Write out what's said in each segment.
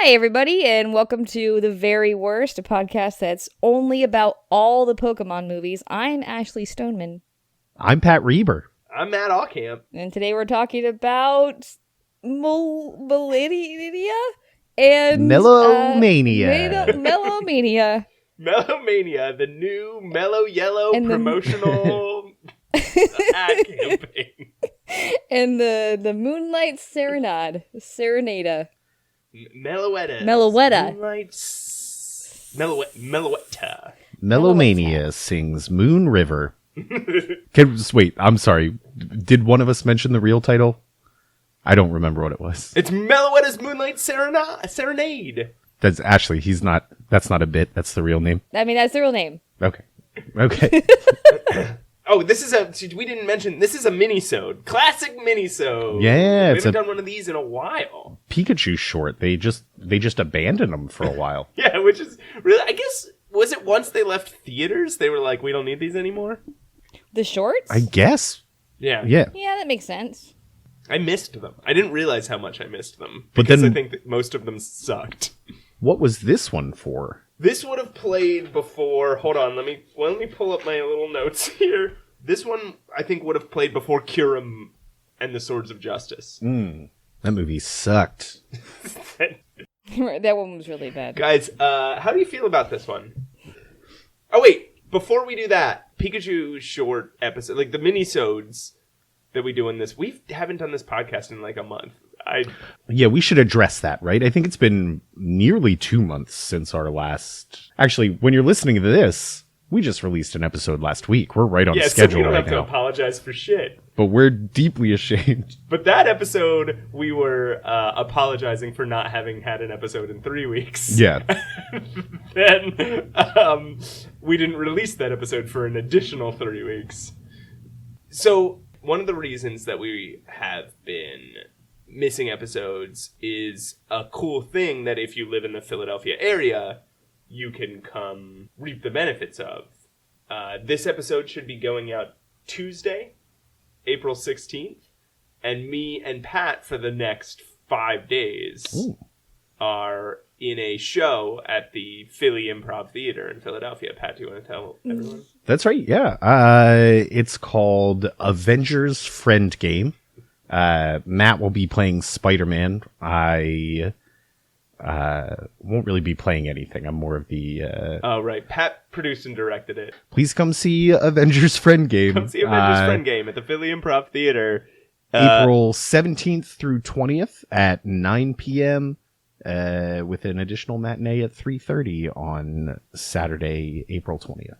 Hi, everybody, and welcome to The Very Worst, a podcast that's only about all the Pokemon movies. I'm Ashley Stoneman. I'm Pat Reber. I'm Matt Ockamp. And today we're talking about Meloetta and... Mellowmania. Mellowmania. Mellowmania, the new Mellow Yellow And promotional ad campaign. And the Moonlight Serenade. Meloetta. Meloetta. Mellowmania sings Moon River. Wait, I'm sorry. Did one of us mention the real title? I don't remember what it was. It's Meloetta's Moonlight Serenade. That's Ashley. That's not a bit. That's the real name. I mean, that's the real name. Okay. Oh, we didn't mention, this is a mini-sode. Classic mini-sode. Yeah. We haven't done one of these in a while. Pikachu short. They just abandoned them for a while. Yeah, which is really, I guess, was it once they left theaters? They were like, we don't need these anymore? The shorts? I guess. Yeah. Yeah. Yeah, that makes sense. I missed them. I didn't realize how much I missed them. But Because then- I think that most of them sucked. What was this one for? This would have played before... Hold on, let me pull up my little notes here. This one, I think, would have played before Kyurem and the Swords of Justice. That movie sucked. That one was really bad. Guys, how do you feel about this one? Oh, wait. Before we do that, Pikachu short episode, like the mini-sodes that we do in this, we haven't done this podcast in like a month. Yeah, we should address that, right? I think it's been nearly 2 months since our last... Actually, when you're listening to this, we just released an episode last week. We're right on schedule so we don't right have now. to apologize for shit. But we're deeply ashamed. But that episode, we were apologizing for not having had an episode in 3 weeks. Yeah. Then we didn't release that episode for an additional 3 weeks. So one of the reasons that we have been missing episodes is a cool thing that if you live in the Philadelphia area, you can come reap the benefits of. This episode should be going out Tuesday, April 16th, and me and Pat for the next 5 days are in a show at the Philly Improv Theater in Philadelphia. Pat, do you want to tell everyone? That's right, yeah. It's called Avengers Friend Game. Matt will be playing Spider-Man. I won't really be playing anything. I'm more of the... Oh, right. Pat produced and directed it. Please come see Avengers Friend Game. Come see Avengers Friend Game at the Philly Improv Theater. April 17th through 20th at 9 p.m. With an additional matinee at 3:30 on Saturday, April 20th.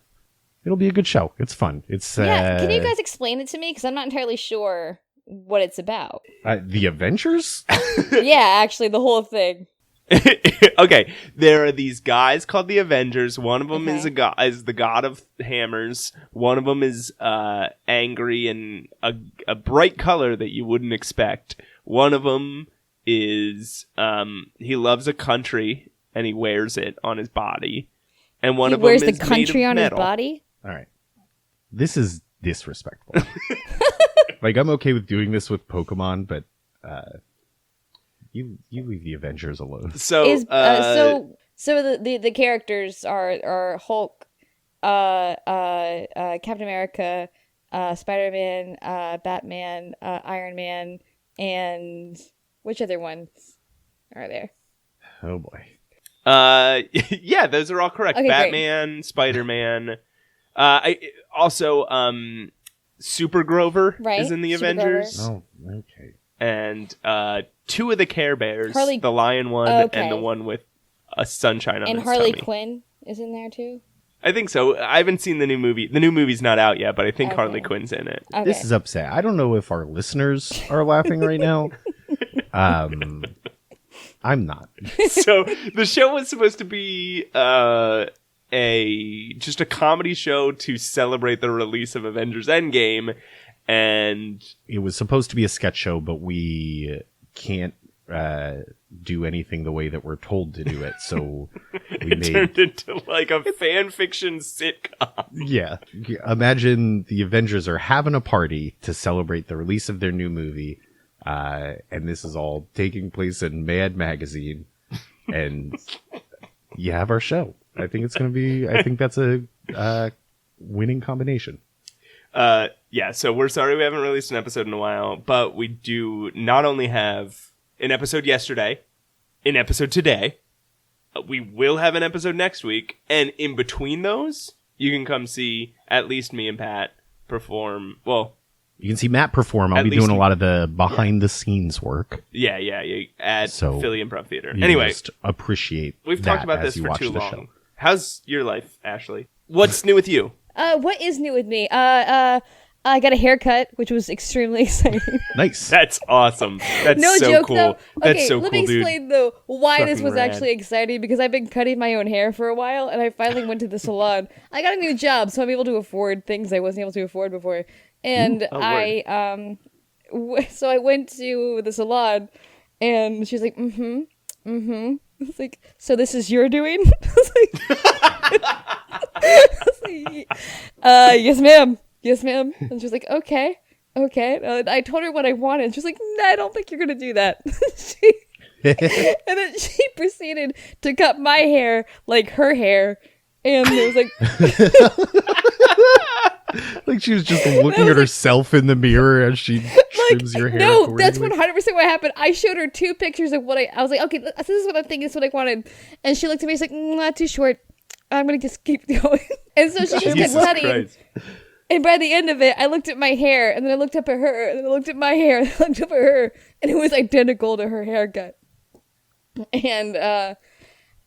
It'll be a good show. It's fun. It's Can you guys explain it to me? Because I'm not entirely sure what it's about. The Avengers? Yeah, actually, the whole thing. Okay, there are these guys called the Avengers. One of them is the god of hammers. One of them is angry and a bright color that you wouldn't expect. One of them is he loves a country and he wears it on his body. And one of them is wears the country on his metal. body? All right. This is disrespectful. Like, I'm okay with doing this with Pokemon, but you leave the Avengers alone. So the characters are Hulk, Captain America, Spider-Man, Batman, Iron Man, and which other ones are there? Oh boy. Yeah, those are all correct. Okay, Batman, great. Spider-Man. Super Grover is in the Super Avengers. Grover. Oh, okay. And two of the Care Bears, the lion one and the one with a sunshine on his Harley tummy. Quinn is in there too? I think so. I haven't seen the new movie. The new movie's not out yet, but I think Harley Quinn's in it. Okay. This is upset. I don't know if our listeners are laughing right now. I'm not. So the show was supposed to be just a comedy show to celebrate the release of Avengers Endgame, and it was supposed to be a sketch show, but we can't do anything the way that we're told to do it, so we turned into like a fan fiction sitcom. Yeah, imagine the Avengers are having a party to celebrate the release of their new movie, and this is all taking place in Mad Magazine. and you have our show. I think that's a winning combination. Yeah, so we're sorry we haven't released an episode in a while, but we do not only have an episode yesterday, an episode today, we will have an episode next week, and in between those, you can come see at least me and Pat perform. Well, you can see Matt perform. I'll be doing a lot of the behind-the-scenes work. Yeah, at Philly Improv Theater. Anyway, just appreciate we've talked about this for too long. Show. How's your life, Ashley? What's new with you? What is new with me? I got a haircut, which was extremely exciting. Nice. That's awesome. That's no so joke, cool. Though. That's okay, so let cool, me explain though why this was rad. actually exciting, because I've been cutting my own hair for a while, and I finally went to the salon. I got a new job, so I'm able to afford things I wasn't able to afford before. And so I went to the salon, and she's like, It's like, so this is your doing? I was like, yes, ma'am. Yes, ma'am. And she was like, okay. And I told her what I wanted. She was like, nah, I don't think you're going to do that. And then she proceeded to cut my hair like her hair. And it was like... like she was just looking at herself in the mirror as she trims your hair. No, that's 100% what happened. I showed her 2 pictures of what I was like, okay, this is what I'm thinking, this is what I wanted. And she looked at me, she's like, not too short. I'm going to just keep going. And so she just kept cutting. Christ. And by the end of it, I looked at my hair, and then I looked up at her, and then I looked at my hair, and I looked up at her, and it was identical to her haircut. And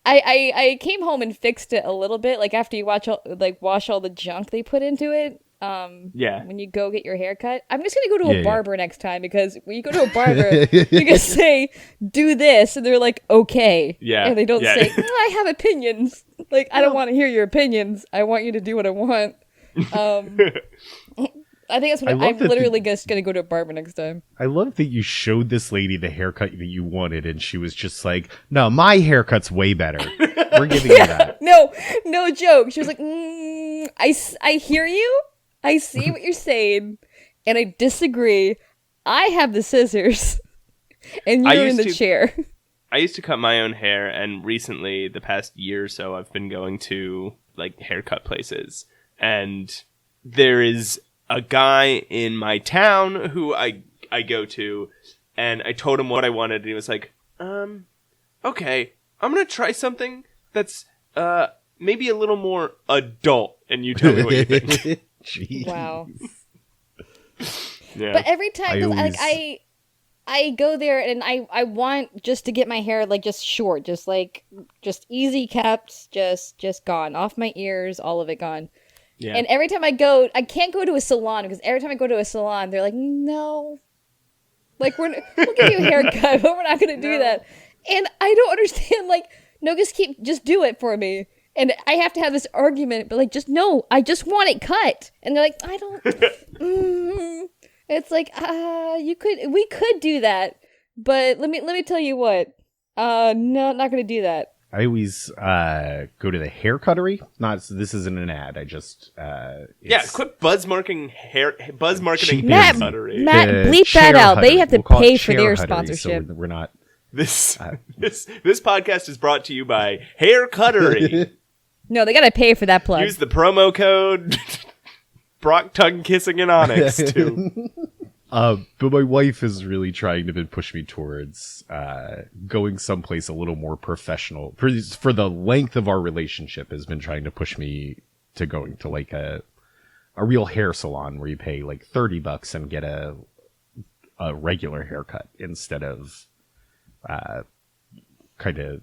I came home and fixed it a little bit, like after you wash all the junk they put into it. When you go get your hair cut. I'm just gonna go to a barber next time, because when you go to a barber, you can say, do this, and they're like, okay. Yeah. And they don't say, I have opinions. Like, I don't want to hear your opinions. I want you to do what I want. I think that's what I'm literally just gonna go to a barber next time. I love that you showed this lady the haircut that you wanted, and she was just like, no, my haircut's way better. We're giving you that. No joke. She was like, I hear you. I see what you're saying, and I disagree. I have the scissors, and you're in the chair. I used to cut my own hair, and recently, the past year or so, I've been going to like haircut places. And there is a guy in my town who I go to, and I told him what I wanted, and he was like, okay, I'm going to try something that's maybe a little more adult, and you tell me what you think. Jeez. Wow. Yeah. But every time, I go there, and I want just to get my hair, like, just short, just easy kept, just gone. Off my ears, all of it gone. Yeah. And every time I go, I can't go to a salon, because every time I go to a salon, they're like, no. Like, we'll give you a haircut, but we're not going to do that. And I don't understand, like, no, just do it for me. And I have to have this argument, but like, no, I just want it cut. And they're like, I don't. It's like, we could do that, but let me tell you what. No, not going to do that. I always go to the Hair Cuttery. This isn't an ad. I just quit marketing Hair Cuttery. Matt, bleep that out. They have to pay for their sponsorship. So we're not. This podcast is brought to you by Hair Cuttery. No, they got to pay for that plug. Use the promo code Brock Tongue Kissing and Onyx too. But my wife is really trying to push me towards going someplace a little more professional. For the length of our relationship, has been trying to push me to going to like a real hair salon where you pay like $30 and get a regular haircut instead of kind of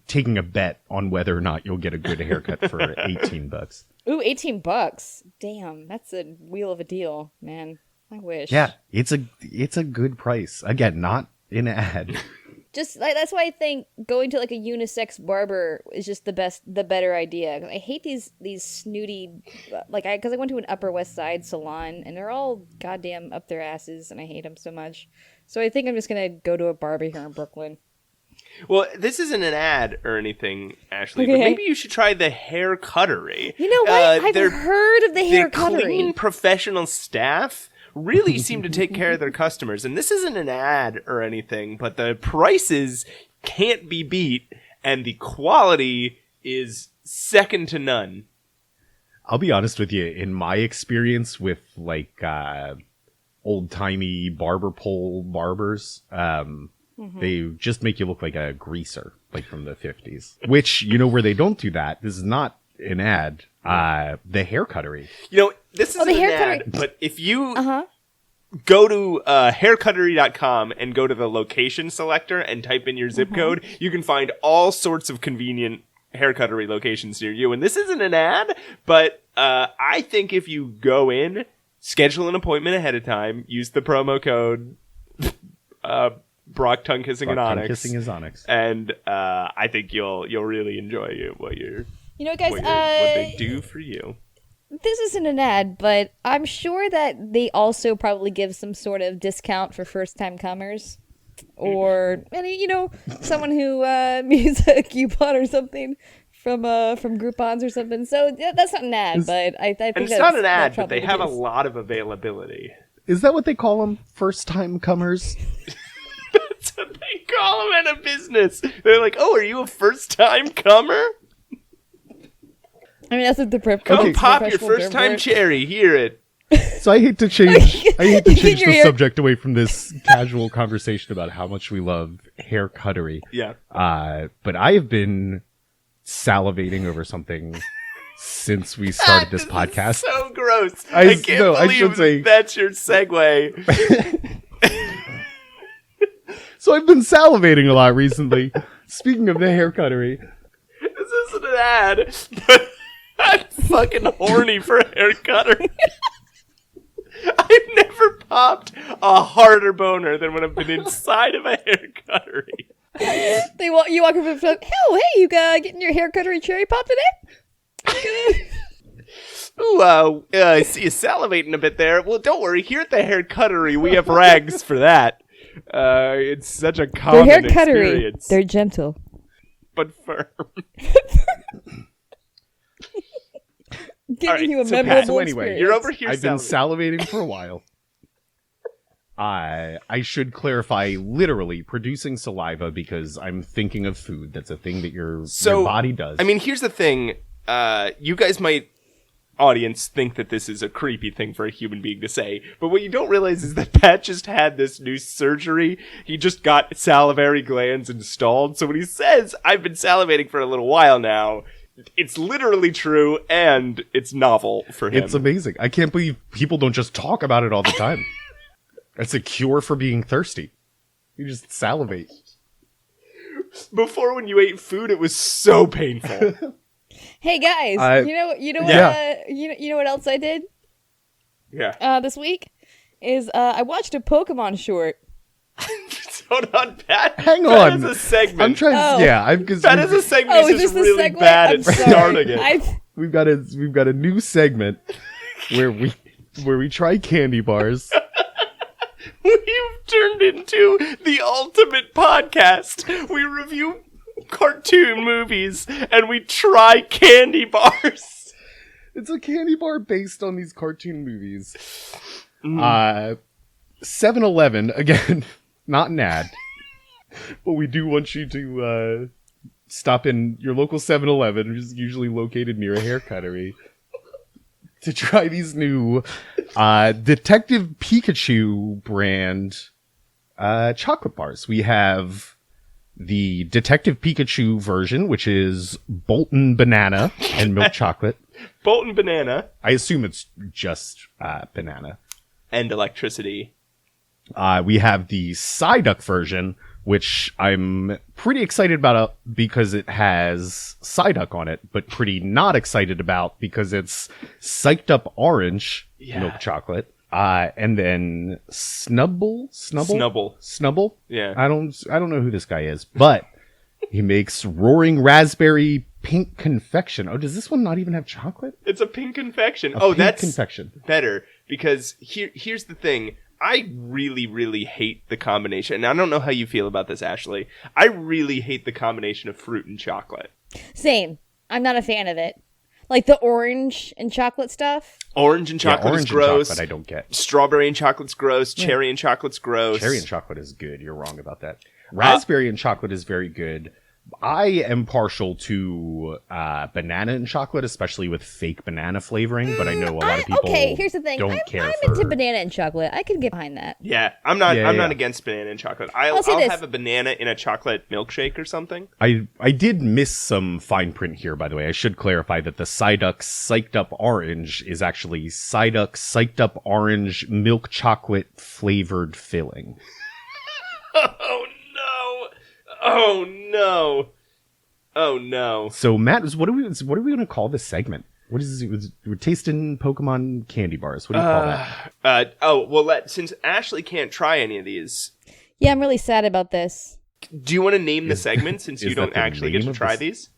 taking a bet on whether or not you'll get a good haircut for $18. Ooh, $18. Damn, that's a wheel of a deal, man. I wish. Yeah, it's a good price. Again, not an ad. Just like, that's why I think going to like a unisex barber is just the better idea. I hate these snooty, because I went to an Upper West Side salon, and they're all goddamn up their asses, and I hate them so much. So I think I'm just gonna go to a barber here in Brooklyn. Well, this isn't an ad or anything, Ashley, but maybe you should try the Hair Cuttery. You know what? I've heard of the Hair Cuttery. The clean professional staff really seem to take care of their customers. And this isn't an ad or anything, but the prices can't be beat. and the quality is second to none. I'll be honest with you. In my experience with like old-timey barber pole barbers, they just make you look like a greaser, like from the 50s. Which, where they don't do that, this is not an ad, the Hair Cuttery. This isn't the an Hair ad, Cuttery. but if you go to haircuttery.com and go to the location selector and type in your zip code, you can find all sorts of convenient Hair Cuttery locations near you. And this isn't an ad, but I think if you go in, schedule an appointment ahead of time, use the promo code Brock Tongue Kissing and Onyx, and I think you'll really enjoy what guys, what they do for you. This isn't an ad, but I'm sure that they also probably give some sort of discount for first-time comers, or someone who needs a coupon or something from Groupons or something. So that's not an ad, but I think it's not an ad, but they have a lot of availability. Is that what they call them? First-time comers? That's what they call them in a business. They're like, "Oh, are you a first-time comer? I mean, that's what the Come pop your first-time cherry. Hear it." So I hate to change the subject away from this casual conversation about how much we love Hair Cuttery. Yeah. But I have been salivating over something since we started this podcast. So gross. I can't believe that's your segue. So I've been salivating a lot recently. Speaking of the Hair Cuttery. This isn't an ad, but I'm fucking horny for Hair Cuttery. I've never popped a harder boner than when I've been inside of a Hair Cuttery. You walk over and like, "Oh, hey, you getting your Hair Cuttery cherry pop today?" Ooh, I see you salivating a bit there. Well, don't worry. Here at the Hair Cuttery, we have rags for that. It's such a common Hair Cuttery, experience. they're gentle. But firm. Giving you a so memorable so anyway, experience. You're over here I've been salivating for a while. I should clarify, literally producing saliva because I'm thinking of food. That's a thing that your body does. I mean, here's the thing. You guys might, audience, think that this is a creepy thing for a human being to say, but what you don't realize is that Pat just had this new surgery. He just got salivary glands installed, so when he says, "I've been salivating for a little while now," it's literally true, and it's novel for him. It's amazing. I can't believe people don't just talk about it all the time. It's a cure for being thirsty. You just salivate. Before, when you ate food, it was so painful. Hey guys, you know what else I did? Yeah. This week is I watched a Pokemon short. Hold on, Pat. Hang That on. is a segment. I'm trying. Oh. Yeah, That is a segment. Oh, He's is just this the really segue? bad I'm at sorry. starting it. we've got a new segment where we try candy bars. We've turned into the ultimate podcast. We review cartoon movies and we try candy bars. It's a candy bar based on these cartoon movies. 7-Eleven, again, not an ad, but we do want you to stop in your local 7-Eleven, which is usually located near a Hair Cuttery, to try these new Detective Pikachu brand chocolate bars. We have the Detective Pikachu version, which is Bolton banana and milk chocolate. Bolton banana. I assume it's just banana. And electricity. We have the Psyduck version, which I'm pretty excited about because it has Psyduck on it, but pretty not excited about because it's psyched up orange milk chocolate. And then Snubble? Yeah. I don't know who this guy is, but he makes Roaring Raspberry Pink Confection. Oh, does this one not even have chocolate? It's a pink confection. That's confection. Better, because here's the thing. I really, really hate the combination. And I don't know how you feel about this, Ashley. I really hate the combination of fruit and chocolate. Same. I'm not a fan of it. Like the orange and chocolate stuff. Orange and chocolate is gross. Chocolate I don't get. Strawberry and chocolate's gross. Yeah. Cherry and chocolate's gross. Cherry and chocolate is good. You're wrong about that. Raspberry and chocolate is very good. I am partial to banana and chocolate, especially with fake banana flavoring, but I know a lot of people here's the thing. don't I'm care into banana and chocolate. I can get behind that. Yeah, I'm not against banana and chocolate. I'll say this. have a banana in a chocolate milkshake or something. I did miss some fine print here, by the way. I should clarify that the Psyduck Psyched Up Orange is actually Psyduck Psyched Up Orange Milk Chocolate Flavored Filling. Oh no! Oh no! Oh no! So Matt, what are we going to call this segment? What is it? We're tasting Pokemon candy bars. What do you call that? Since Ashley can't try any of these, Yeah, I'm really sad about this. do you want to name the segment since you is don't that the actually get name to of try this? these?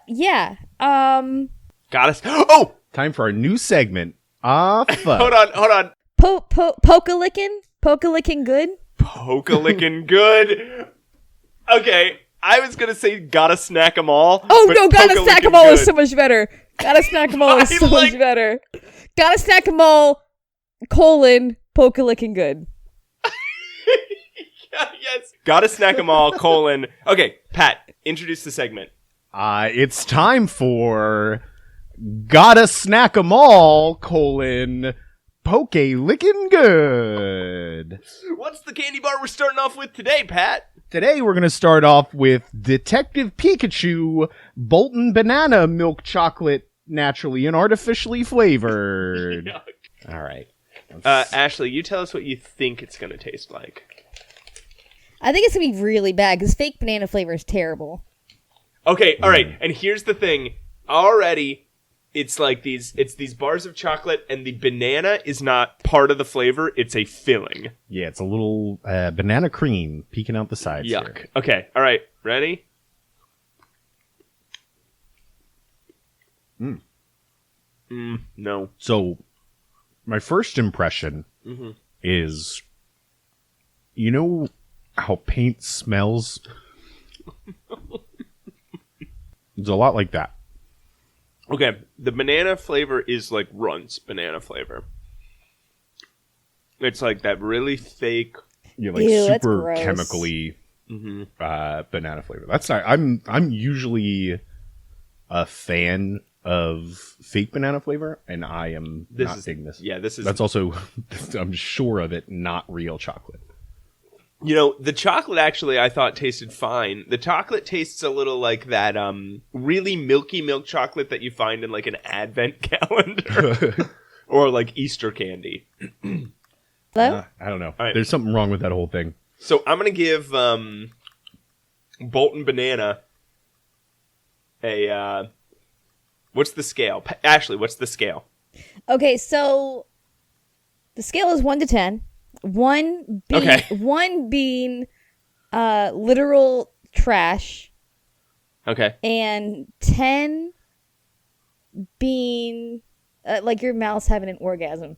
Yeah. Got us. Oh, Time for our new segment. Hold hold on. Poke-licking good? Poke-licking good. Okay, I was gonna say gotta snack 'em all. Oh but no, gotta snack poke-licking them all is good. so much better. Gotta snack them all is I so like- much better. Gotta snack them all, poke-licking good. Yes. Gotta snack 'em all, colon. Okay, Pat, introduce the segment. It's time for Gotta Snack 'em All, Poke Lickin' Good. What's the candy bar we're starting off with today, Pat? Today we're going to start off with Detective Pikachu Bolton Banana Milk Chocolate, naturally and artificially flavored. Yuck. All right. Ashley, you tell us what you think it's gonna taste like. I think it's gonna be really bad because fake banana flavor is terrible. Okay, all right. And here's the thing. Already, it's like these bars of chocolate, and the banana is not part of the flavor. It's a filling. Yeah, it's a little banana cream peeking out the sides. Yuck. Here. Okay, all right. Ready? No. So, my first impression is, you know how paint smells? It's a lot like that. Okay, the banana flavor is like Runt's banana flavor. It's like that really fake. Yeah, like Ew, that's super gross. chemically banana flavor. That's not. I'm usually a fan of fake banana flavor, and I am not digging this. Yeah, this is. That's also, I'm sure of it, not real chocolate. You know, the chocolate actually I thought tasted fine. The chocolate tastes a little like that really milky milk chocolate that you find in like an advent calendar or like Easter candy. Hello? I don't know. All right. There's something wrong with that whole thing. So I'm going to give Bolton Banana a what's the scale? Ashley, what's the scale? Okay, so the scale is 1 to 10. One being literal trash, Okay. and 10 being like your mouth's having an orgasm.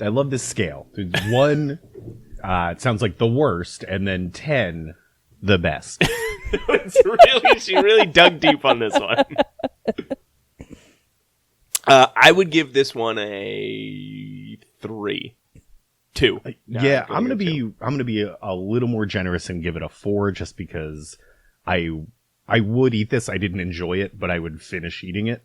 I love this scale. There's 1, it sounds like the worst, and then 10, the best. She really dug deep on this one. I would give this one a 3. 2. Yeah, I'm gonna be a little more generous and give it a 4, just because I would eat this. I didn't enjoy it, but I would finish eating it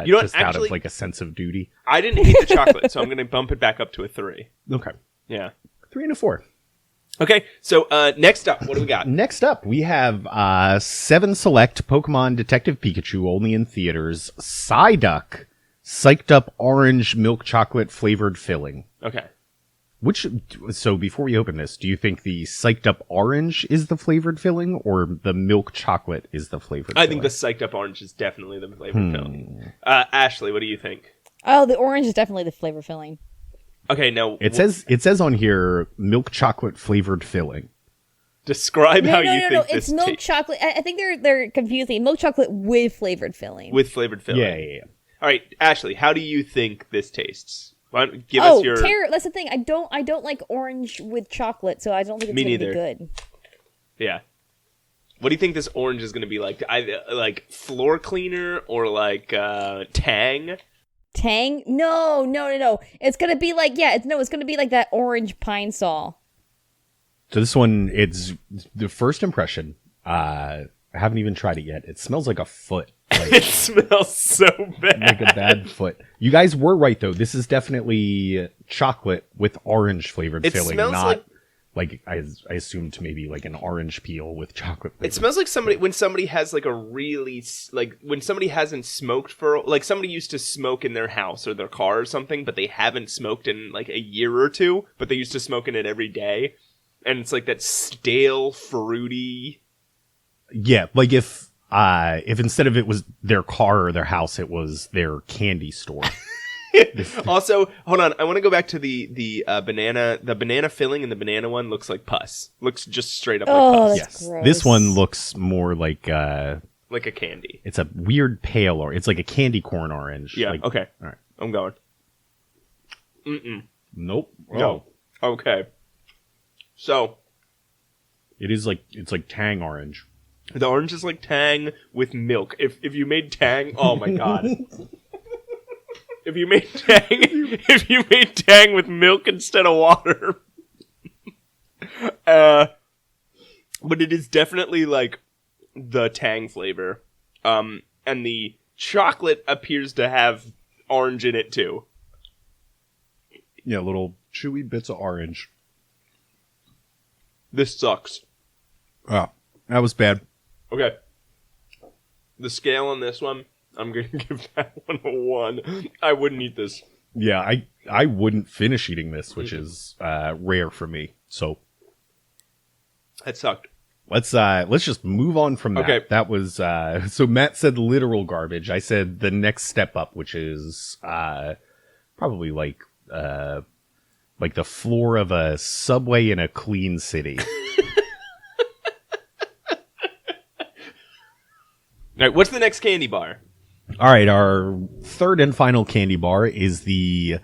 just out of like a sense of duty. I didn't hate the chocolate, so I'm going to bump it back up to a 3. Okay, Yeah. 3 and a 4. Okay, so next up, what do we got? Next up, we have 7 Select Pokemon Detective Pikachu, only in theaters. Psyduck Psyched Up Orange Milk Chocolate Flavored Filling. Okay. So before we open this, do you think the Psyched Up Orange is the flavored filling, or the milk chocolate is the flavored filling? I think the psyched up orange is definitely the flavored filling. Ashley, what do you think? Oh, the orange is definitely the flavor filling. Okay, now It says on here milk chocolate flavored filling. describe how you No. think It's this milk tastes. chocolate. I think they're confusing milk chocolate with flavored filling. With flavored filling. Yeah. All right, Ashley, how do you think this tastes? Why don't give us your... That's the thing. I don't like orange with chocolate, so I don't think it's Me gonna be neither. good. Yeah. What do you think this orange is going to be like? Like floor cleaner or like Tang? Tang? No. It's gonna be like it's gonna be like that orange pine sol. So this one, it's the first impression. I haven't even tried it yet. It smells like a foot. It smells so bad. Like a bad foot. You guys were right, though. This is definitely chocolate with orange flavored filling. Smells not like I assumed maybe like an orange peel with chocolate flavor. It smells like when somebody has like a really, like when somebody hasn't smoked for, like somebody used to smoke in their house or their car or something, but they haven't smoked in like a year or two, but they used to smoke in it every day. And it's like that stale, fruity. Yeah, like if instead of it was their car or their house, it was their candy store. Also, hold on, I want to go back to the banana. The banana filling in the banana one looks like pus. Looks just straight up like pus. That's gross. This one looks more like a candy. It's a weird pale or it's like a candy corn orange. Yeah. Like, okay. All right. I'm going. Nope. No. Okay. So it's like Tang orange. The orange is like Tang with milk. If you made Tang, oh my god. If you made Tang with milk instead of water. But it is definitely like the Tang flavor. And the chocolate appears to have orange in it too. Yeah, little chewy bits of orange. This sucks. Oh, that was bad. Okay. The scale on this one, I'm going to give that one a 1. I wouldn't eat this. Yeah, I wouldn't finish eating this, which is rare for me. So That sucked. let's just move on from that. Okay. That was so Matt said literal garbage. I said the next step up, which is probably like the floor of a subway in a clean city. All right, what's the next candy bar? All right, our third and final candy bar is the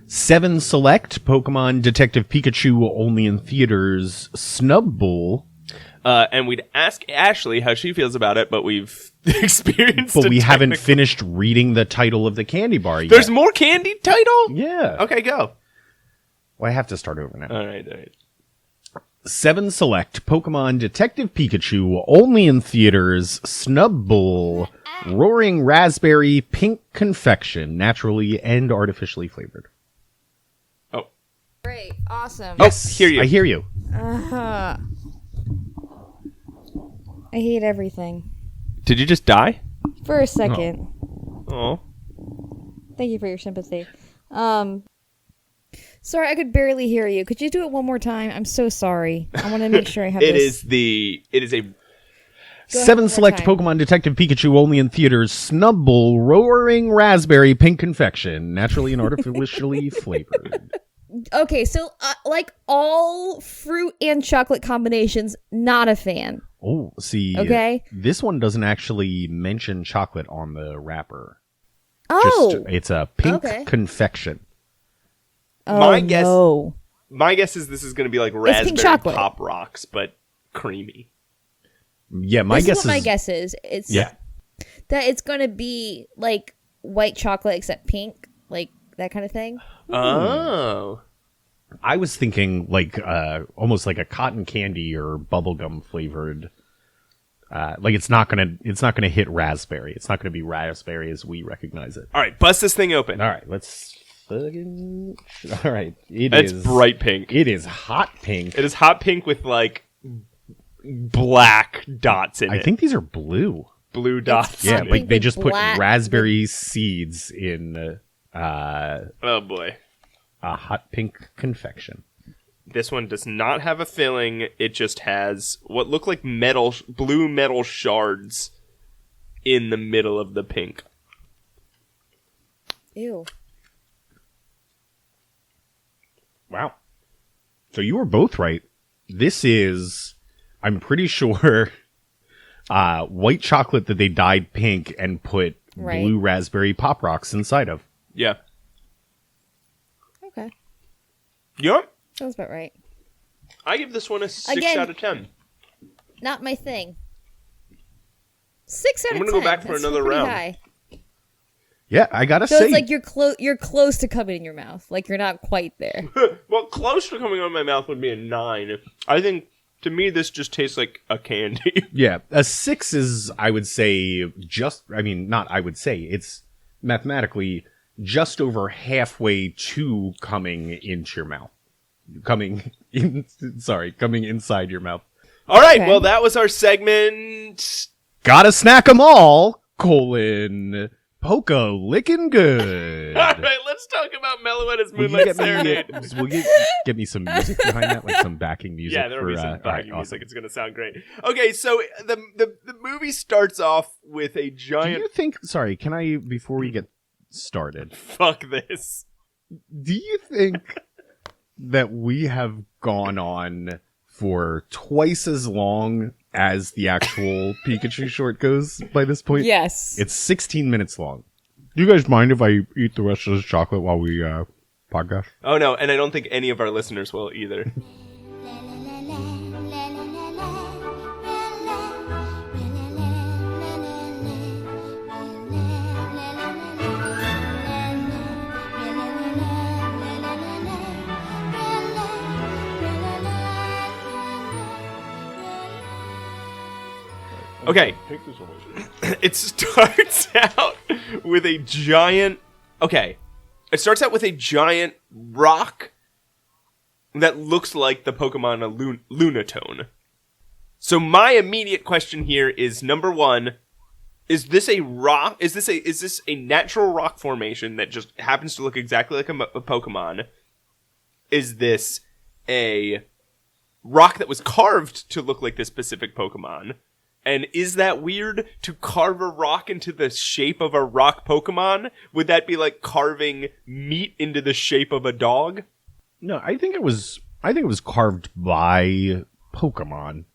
7 Select Pokemon Detective Pikachu only in theaters Snub Bowl. And we'd ask Ashley how she feels about it, but we've experienced But we haven't technical- finished reading the title of the candy bar yet. There's more candy title? Yeah. Okay, go. Well, I have to start over now. All right. 7 Select Pokemon Detective Pikachu only in theaters Snub Bowl Roaring Raspberry Pink Confection, naturally and artificially flavored. Oh. Great. Awesome. Yes, hear you. I hear you. I hate everything. Did you just die? For a second. Oh. Thank you for your sympathy. Sorry, I could barely hear you. Could you do it one more time? I'm so sorry. I want to make sure I have It this. is a 7 Select time. Pokemon Detective Pikachu only in theaters Snub Bowl Roaring Raspberry Pink Confection, naturally and artificially flavored. Okay, so like all fruit and chocolate combinations, not a fan. Oh, see, Okay. This one doesn't actually mention chocolate on the wrapper. Oh, It's a pink Okay. confection. My guess- no. My guess is this is going to be like pink raspberry chocolate. Pop Rocks, but creamy. Yeah, my This guess is what my guess is. It's Yeah. that it's gonna be like white chocolate except pink, like that kind of thing. Oh. I was thinking like almost like a cotton candy or bubblegum flavored. Like it's not gonna hit raspberry. It's not gonna be raspberry as we recognize it. All right, bust this thing open. All right, let's fucking. All right, It's bright pink. It is hot pink. It is hot pink with like black dots in it. I think these are blue. Blue dots. Yeah, hot like pink they with just put black- raspberry seeds in Oh boy. a hot pink confection. This one does not have a filling. It just has what look like blue metal shards in the middle of the pink. Ew. Wow. So you were both right. This is, I'm pretty sure, white chocolate that they dyed pink and put Right. blue raspberry Pop Rocks inside of. Yeah. Okay, Yep. sounds about right. I give this one a 6 Again- out of 10. Not my thing. 6 out I'm of 10. gonna go back for That's another pretty round. high. Yeah, I gotta So say. it's like you're close to coming in your mouth. Like you're not quite there. Well, close to coming out of my mouth would be a 9. I think To me, this just tastes like a candy. Yeah, a 6 is, I would say, it's mathematically just over halfway to coming into your mouth. Coming inside your mouth. All right, well, that was our segment. Gotta snack 'em all, Poco licking good. All right, let's talk about Meloetta's Moonlight Serenade. Will you get me some music behind that, like some backing music? Yeah, there'll be some backing music. Awesome. It's gonna sound great. Okay, so the movie starts off with a giant. Do you think? Sorry, can I? Before we get started, fuck this. Do you think that we have gone on for twice as long as the actual Pikachu short goes by this point? Yes. It's 16 minutes long. Do you guys mind if I eat the rest of this chocolate while we podcast? Oh, no, and I don't think any of our listeners will either. Okay, it starts out with a giant... Okay, it starts out with a giant rock that looks like the Pokemon Lunatone. So my immediate question here is, number one, is this a rock? Is this a natural rock formation that just happens to look exactly like a Pokemon? Is this a rock that was carved to look like this specific Pokemon? And is that weird to carve a rock into the shape of a rock Pokemon? Would that be like carving meat into the shape of a dog? No, I think it was carved by Pokemon,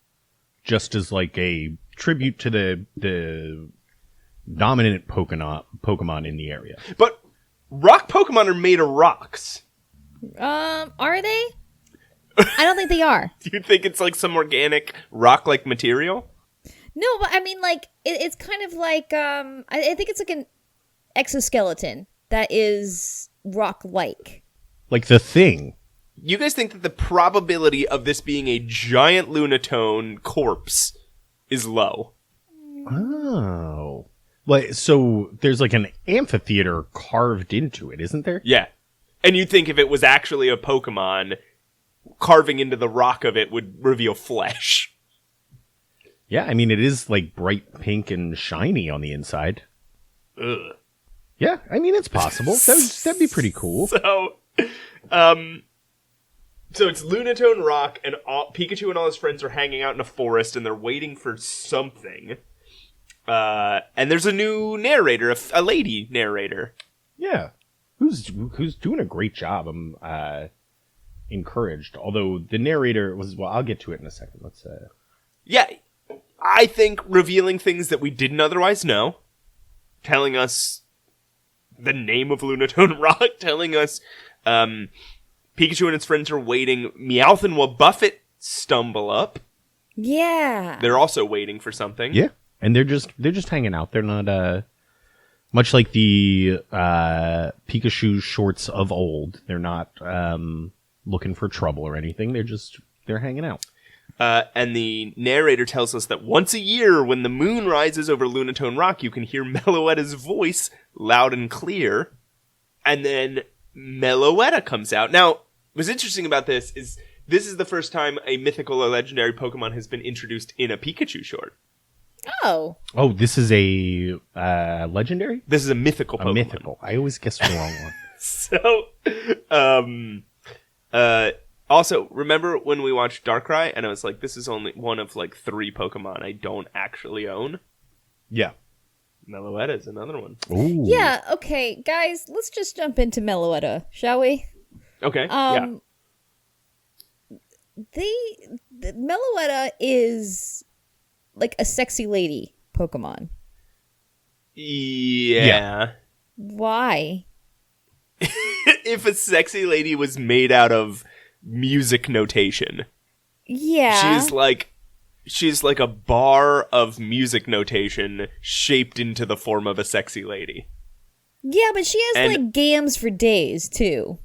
just as like a tribute to the dominant Pokemon in the area. But rock Pokemon are made of rocks. Are they? I don't think they are. Do you think it's like some organic rock-like material? No, but I mean, like, it's kind of like, I think it's like an exoskeleton that is rock-like. Like the Thing. You guys think that the probability of this being a giant Lunatone corpse is low? Oh. Like, so there's like an amphitheater carved into it, isn't there? Yeah. And you'd think if it was actually a Pokemon, carving into the rock of it would reveal flesh. Yeah, I mean, it is like bright pink and shiny on the inside. Ugh. Yeah, I mean, it's possible. That'd be pretty cool. So it's Lunatone Rock, and Pikachu and all his friends are hanging out in a forest, and they're waiting for something. And there's a new narrator, a lady narrator. Yeah, who's doing a great job. I'm encouraged. Although the narrator was, well, I'll get to it in a second. Let's. Yeah, I think revealing things that we didn't otherwise know, telling us the name of Lunatone Rock, telling us Pikachu and its friends are waiting. Meowth and Wobbuffet stumble up. Yeah. They're also waiting for something. Yeah, and they're just hanging out. They're not much like the Pikachu shorts of old. They're not looking for trouble or anything. They're hanging out. And the narrator tells us that once a year, when the moon rises over Lunatone Rock, you can hear Meloetta's voice loud and clear. And then Meloetta comes out. Now, what's interesting about this is the first time a mythical or legendary Pokemon has been introduced in a Pikachu short. Oh. Oh, this is a legendary? This is a mythical Pokemon. A mythical. I always guess the wrong one. So, also, remember when we watched Darkrai and I was like, this is only one of like 3 Pokemon I don't actually own? Yeah. Meloetta is another one. Ooh. Yeah, okay, guys, let's just jump into Meloetta, shall we? Okay, yeah. The Meloetta is like a sexy lady Pokemon. Yeah. Why? If a sexy lady was made out of music notation. Yeah. She's like a bar of music notation shaped into the form of a sexy lady. Yeah, but she has like games for days too.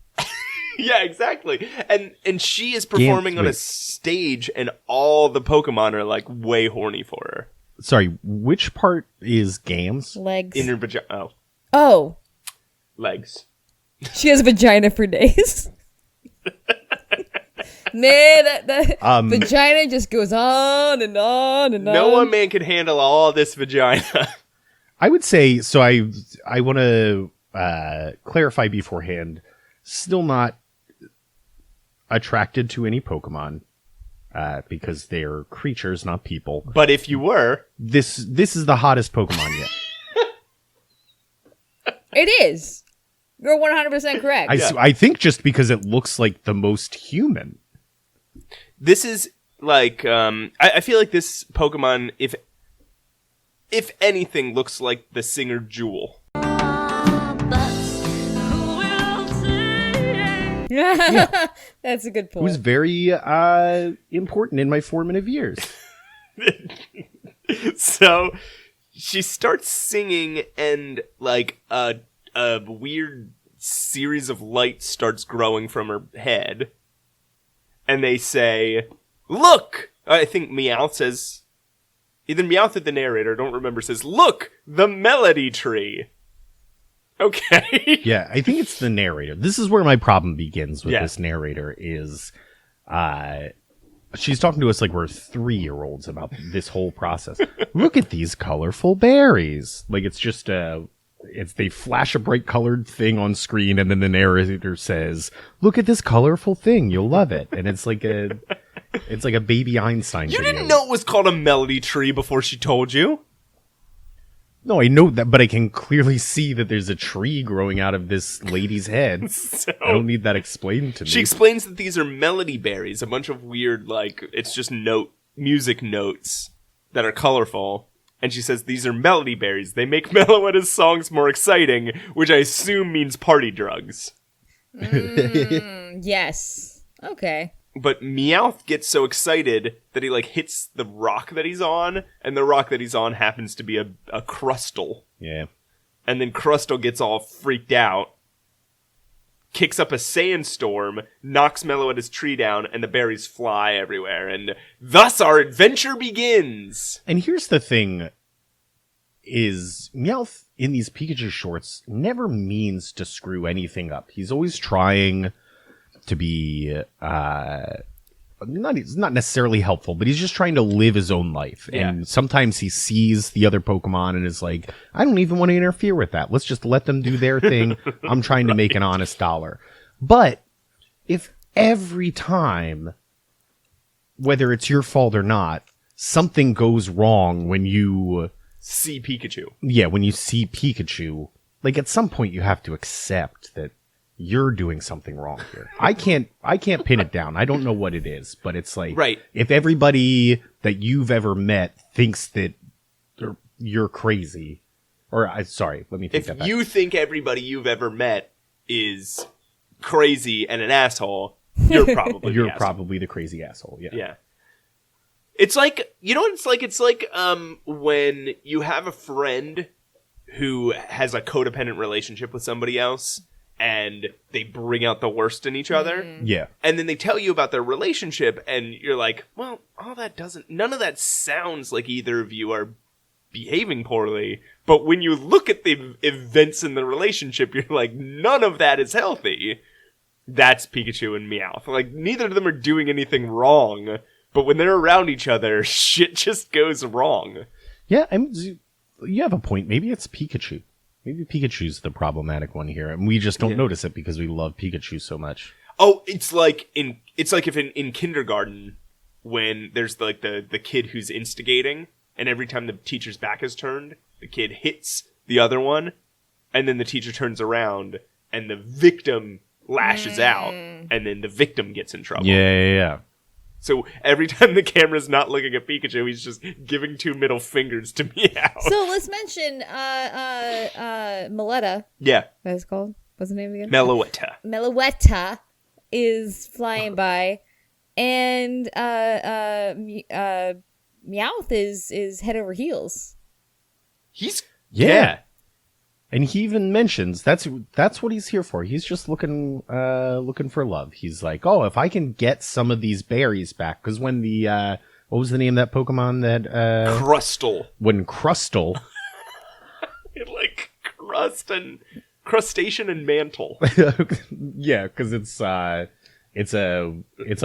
Yeah, exactly. And she is performing on a stage, and all the Pokemon are like way horny for her. Sorry, which part is Gams? Legs. In her vagina. Oh. Legs. She has a vagina for days. That vagina just goes on and on and on. No one man can handle all this vagina. I would say, so I want to clarify beforehand, still not attracted to any Pokemon because they're creatures, not people. But if you were... This is the hottest Pokemon yet. It is. You're 100% correct. I think just because it looks like the most human. This is like... I feel like this Pokemon, if anything, looks like the singer Jewel. Yeah. That's a good point. It was very important in my formative years. So she starts singing, and like a weird series of lights starts growing from her head. And they say, "Look!" I think Meowth says, either Meowth or the narrator, I don't remember, says, "Look! The melody tree!" Okay. Yeah, I think it's the narrator. This is where my problem begins with this narrator is she's talking to us like we're 3-year-olds about this whole process. Look at these colorful berries. Like it's just they flash a bright colored thing on screen and then the narrator says, "Look at this colorful thing. You'll love it." And it's like a baby Einstein You video. didn't know it was called a melody tree before she told you? No, I know that, but I can clearly see that there's a tree growing out of this lady's head. So, I don't need that explained to me. she explains that these are melody berries, a bunch of weird, like, it's just music notes that are colorful. And she says these are melody berries. They make Meloetta's songs more exciting, which I assume means party drugs. Yes. Okay. But Meowth gets so excited that he, like, hits the rock that he's on, and the rock that he's on happens to be a Crustle. Yeah. And then Crustle gets all freaked out, kicks up a sandstorm, knocks Meloetta's tree down, and the berries fly everywhere. And thus our adventure begins! And here's the thing, is Meowth in these Pikachu shorts never means to screw anything up. He's always trying to be not necessarily helpful, but he's just trying to live his own life. Yeah. And sometimes he sees the other Pokemon and is like, I don't even want to interfere with that. Let's just let them do their thing. I'm trying to make an honest dollar. But if every time, whether it's your fault or not, something goes wrong when you See Pikachu. Yeah, when you see Pikachu, like at some point you have to accept that you're doing something wrong here. I can't pin it down. I don't know what it is, but it's like, right. If everybody that you've ever met thinks that you're crazy, or sorry, let me take that back. If you think everybody you've ever met is crazy and an asshole, you're probably probably the crazy asshole. Yeah. Yeah. It's like, you know what it's like? It's like when you have a friend who has a codependent relationship with somebody else, and they bring out the worst in each other. Yeah. And then they tell you about their relationship, and you're like, well, none of that sounds like either of you are behaving poorly. But when you look at the events in the relationship, you're like, none of that is healthy. That's Pikachu and Meowth. Like, neither of them are doing anything wrong, but when they're around each other, shit just goes wrong. Yeah, you have a point. Maybe it's Pikachu. Maybe Pikachu's the problematic one here, and we just don't notice it because we love Pikachu so much. Oh, it's like if in kindergarten when there's like the kid who's instigating, and every time the teacher's back is turned, the kid hits the other one, and then the teacher turns around, and the victim lashes out, and then the victim gets in trouble. Yeah. So every time the camera's not looking at Pikachu, he's just giving 2 middle fingers to Meow. So let's mention Meloetta. Yeah. What is it called? What's the name again? Meloetta. Meloetta is flying by, and Meowth is head over heels. He's Yeah. And he even mentions that's what he's here for. He's just looking for love. He's like, oh, if I can get some of these berries back, because when the what was the name of that Pokemon that Crustle. When Crustle, It like crustacean and mantle. yeah, because it's like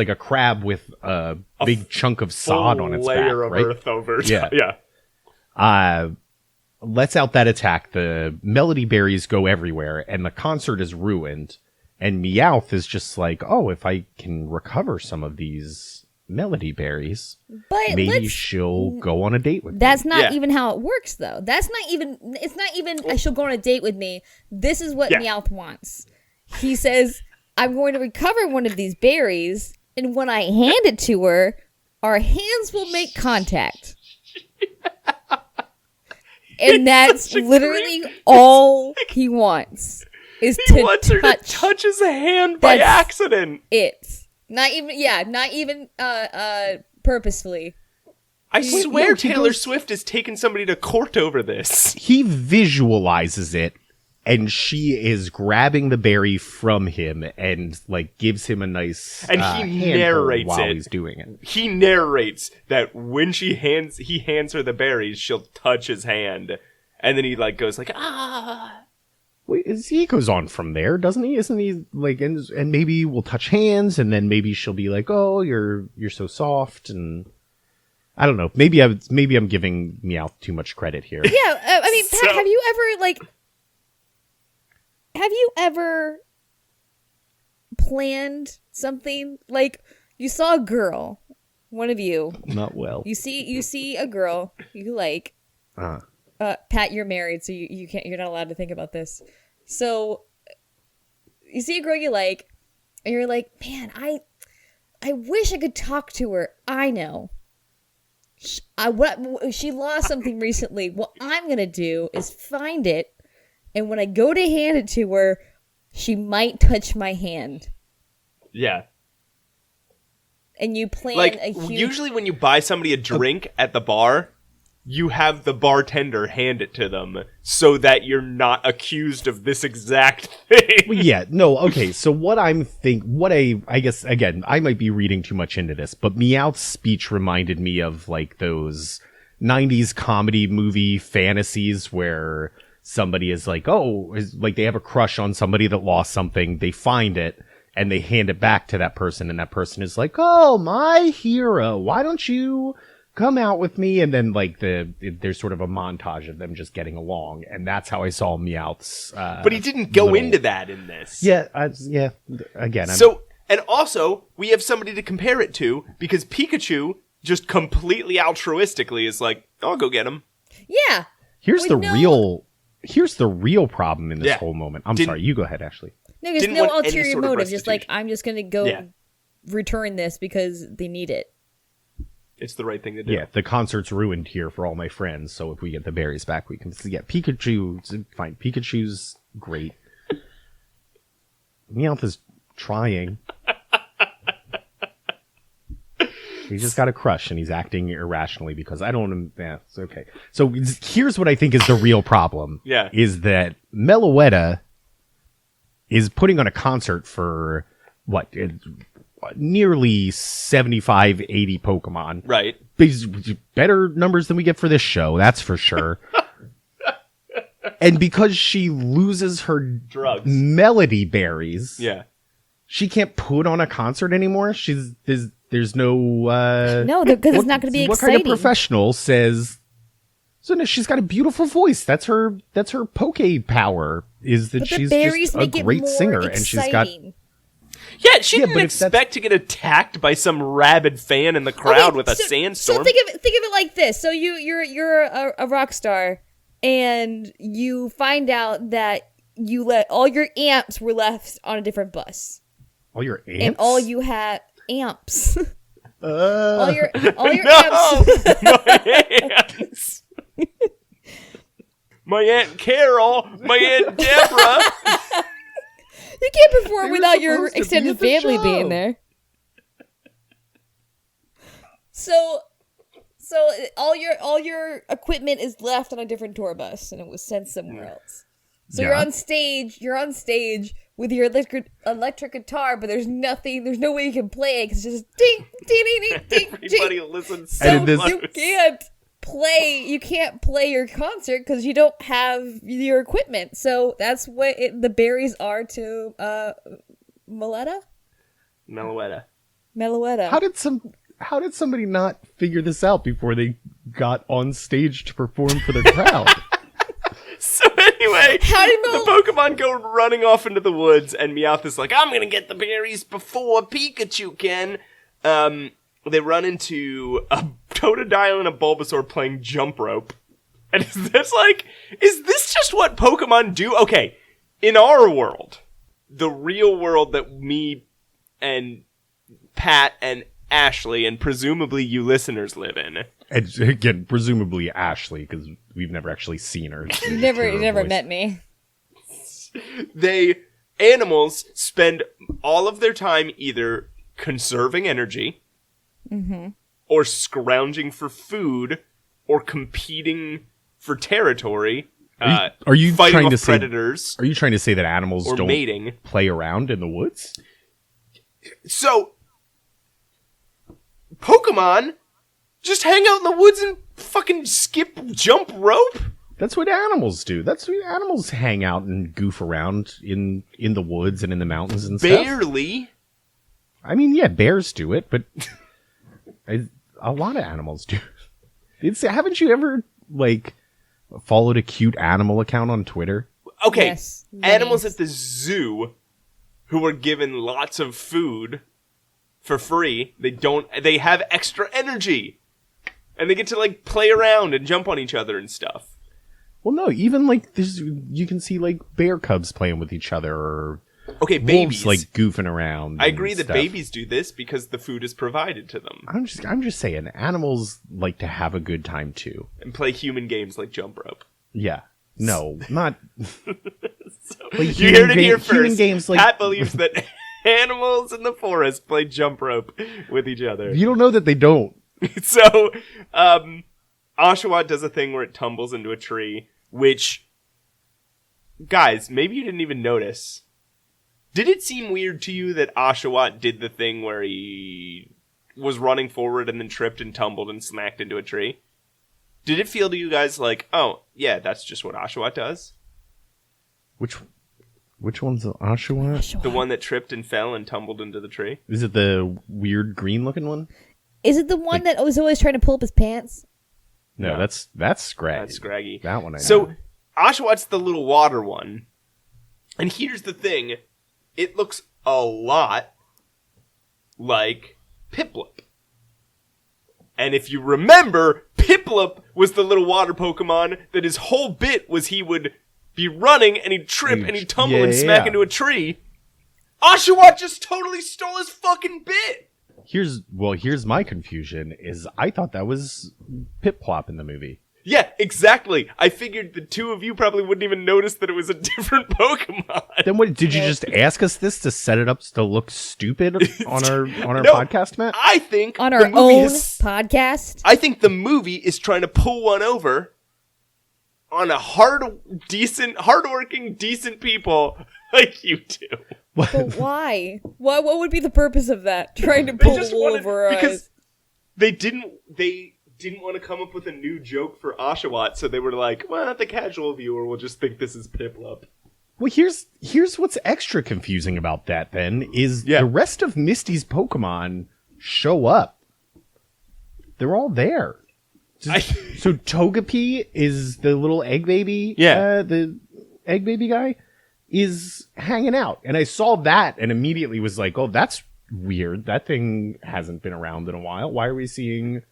a crab with a big chunk of sod on its layer back, of right? earth over. Yeah. Lets out that attack. The Melody Berries go everywhere, and the concert is ruined. And Meowth is just like, oh, if I can recover some of these Melody Berries, But maybe she'll go on a date with me. That's not even how it works, though. It's not even she'll go on a date with me. This is what Meowth wants. He says, I'm going to recover one of these berries, and when I hand it to her, our hands will make contact. And that's literally all he wants. He wants her to touch his hand by accident. Not even purposefully. I swear Taylor Swift has taken somebody to court over this. He visualizes it, and she is grabbing the berry from him and like gives him a nice and he narrates while it. He's doing it. He narrates that when he hands her the berries, she'll touch his hand, and then he like goes like ah. Wait, he goes on from there, doesn't he? Isn't he like and maybe we'll touch hands, and then maybe she'll be like, oh, you're so soft, and I don't know. Maybe I'm giving Meowth too much credit here. Yeah, I mean, Pat, have you ever planned something? Like, you saw a girl, one of you. Not well. You see a girl you like. Pat, you're married, so you can't. You're not allowed to think about this. So, you see a girl you like, and you're like, man, I wish I could talk to her. I know. She lost something recently. What I'm gonna do is find it, and when I go to hand it to her, she might touch my hand. Yeah. And you plan a huge... Usually when you buy somebody a drink at the bar, you have the bartender hand it to them so that you're not accused of this exact thing. Well, yeah, no, okay, so I guess, again, I might be reading too much into this, but Meowth's speech reminded me of, like, those 90s comedy movie fantasies where somebody is like, like they have a crush on somebody that lost something, they find it, and they hand it back to that person, and that person is like, oh, my hero, why don't you come out with me? And then like there's sort of a montage of them just getting along, and that's how I saw Meowth's but he didn't go into that in this. Again, and also we have somebody to compare it to, because Pikachu just completely altruistically is like, I'll go get him. Yeah. Here's the real problem in this whole moment. Sorry, you go ahead, Ashley. No, there's no ulterior motive. Just like, I'm just gonna go return this because they need it. It's the right thing to do. Yeah, the concert's ruined here for all my friends, so if we get the berries back, we can... Yeah, Pikachu's fine. Pikachu's great. Meowth is trying. He's just got a crush, and he's acting irrationally because I don't... Yeah, it's okay. So here's what I think is the real problem. Yeah. Is that Meloetta is putting on a concert for, what... nearly 75, 80 Pokemon. Right. Better numbers than we get for this show, that's for sure. And because she loses her drugs, Melody Berries, she can't put on a concert anymore. There's no... no, because it's not going to be exciting. What kind of professional says... So no, she's got a beautiful voice. That's her Poke power, is that she's just a great singer. And she's got... Yeah, she didn't expect to get attacked by some rabid fan in the crowd with a sandstorm. So think of it like this. So you're a rock star, and you find out that you let all your amps were left on a different bus. All your amps? And all you had amps. all your amps. My amps. My Aunt Carol, my Aunt Deborah. You can't perform without your extended family being there. So all your equipment is left on a different tour bus, and it was sent somewhere else. So you're on stage with your electric guitar, but there's no way you can play it because it's just ding, ding, ding, ding, ding. Everybody listens. So you can't play your concert because you don't have your equipment. So that's what the berries are to Meloetta. How did somebody not figure this out before they got on stage to perform for the crowd? So anyway, the Pokemon go running off into the woods, and Meowth is like, I'm gonna get the berries before Pikachu can. They run into a Totodile and a Bulbasaur playing jump rope. And is this just what Pokemon do? Okay, in our world, the real world that me and Pat and Ashley and presumably you listeners live in. And again, presumably Ashley, because we've never actually seen her. You never met me. Animals spend all of their time either conserving energy, or scrounging for food, or competing for territory. Are you fighting trying off to say predators? Are you trying to say that animals don't mating. Play around in the woods? So, Pokemon just hang out in the woods and fucking jump rope? That's what animals do. That's what animals hang out and goof around in the woods and in the mountains and stuff. Barely. I mean, yeah, bears do it, but a lot of animals do. Haven't you ever, followed a cute animal account on Twitter? Okay, yes, animals at the zoo who are given lots of food for free, they have extra energy. And they get to, play around and jump on each other and stuff. Well, no, even, you can see, bear cubs playing with each other, or babies. wolves, goofing around. I agree that babies do this because the food is provided to them. I'm just saying, animals like to have a good time, too. And play human games like jump rope. Yeah. No, not... You heard it here first. Human games, Pat believes that animals in the forest play jump rope with each other. You don't know that they don't. So, Oshawott does a thing where it tumbles into a tree, which, guys, maybe you didn't even notice. Did it seem weird to you that Oshawott did the thing where he was running forward and then tripped and tumbled and smacked into a tree? Did it feel to you guys like, oh, yeah, that's just what Oshawott does? Which one's the Oshawott? The one that tripped and fell and tumbled into the tree? Is it the weird green-looking one? Is it the one that was always trying to pull up his pants? No, that's Scraggy. That's Scraggy. That one I know. So, Oshawott's the little water one. And here's the thing. It looks a lot like Piplup. And if you remember, Piplup was the little water Pokemon that his whole bit was he would be running and he'd trip and he'd tumble and smack into a tree. Oshawott just totally stole his fucking bit. Here's my confusion is I thought that was Pip-Plop in the movie. Yeah, exactly. I figured the two of you probably wouldn't even notice that it was a different Pokemon. Then what did you just ask us this to set it up to look stupid on our No, podcast, Matt? I think on our own podcast. I think the movie is trying to pull one over on a hardworking, decent people like you two. But why? What would be the purpose of that? Trying to pull the wool over our eyes. They didn't want to come up with a new joke for Oshawott, so they were like, well, the casual viewer will just think this is Piplup. Well, here's what's extra confusing about that, then, is the rest of Misty's Pokemon show up. They're all there. So Togepi is the little egg baby. Yeah. The egg baby guy is hanging out. And I saw that and immediately was like, oh, that's weird. That thing hasn't been around in a while. Why are we seeing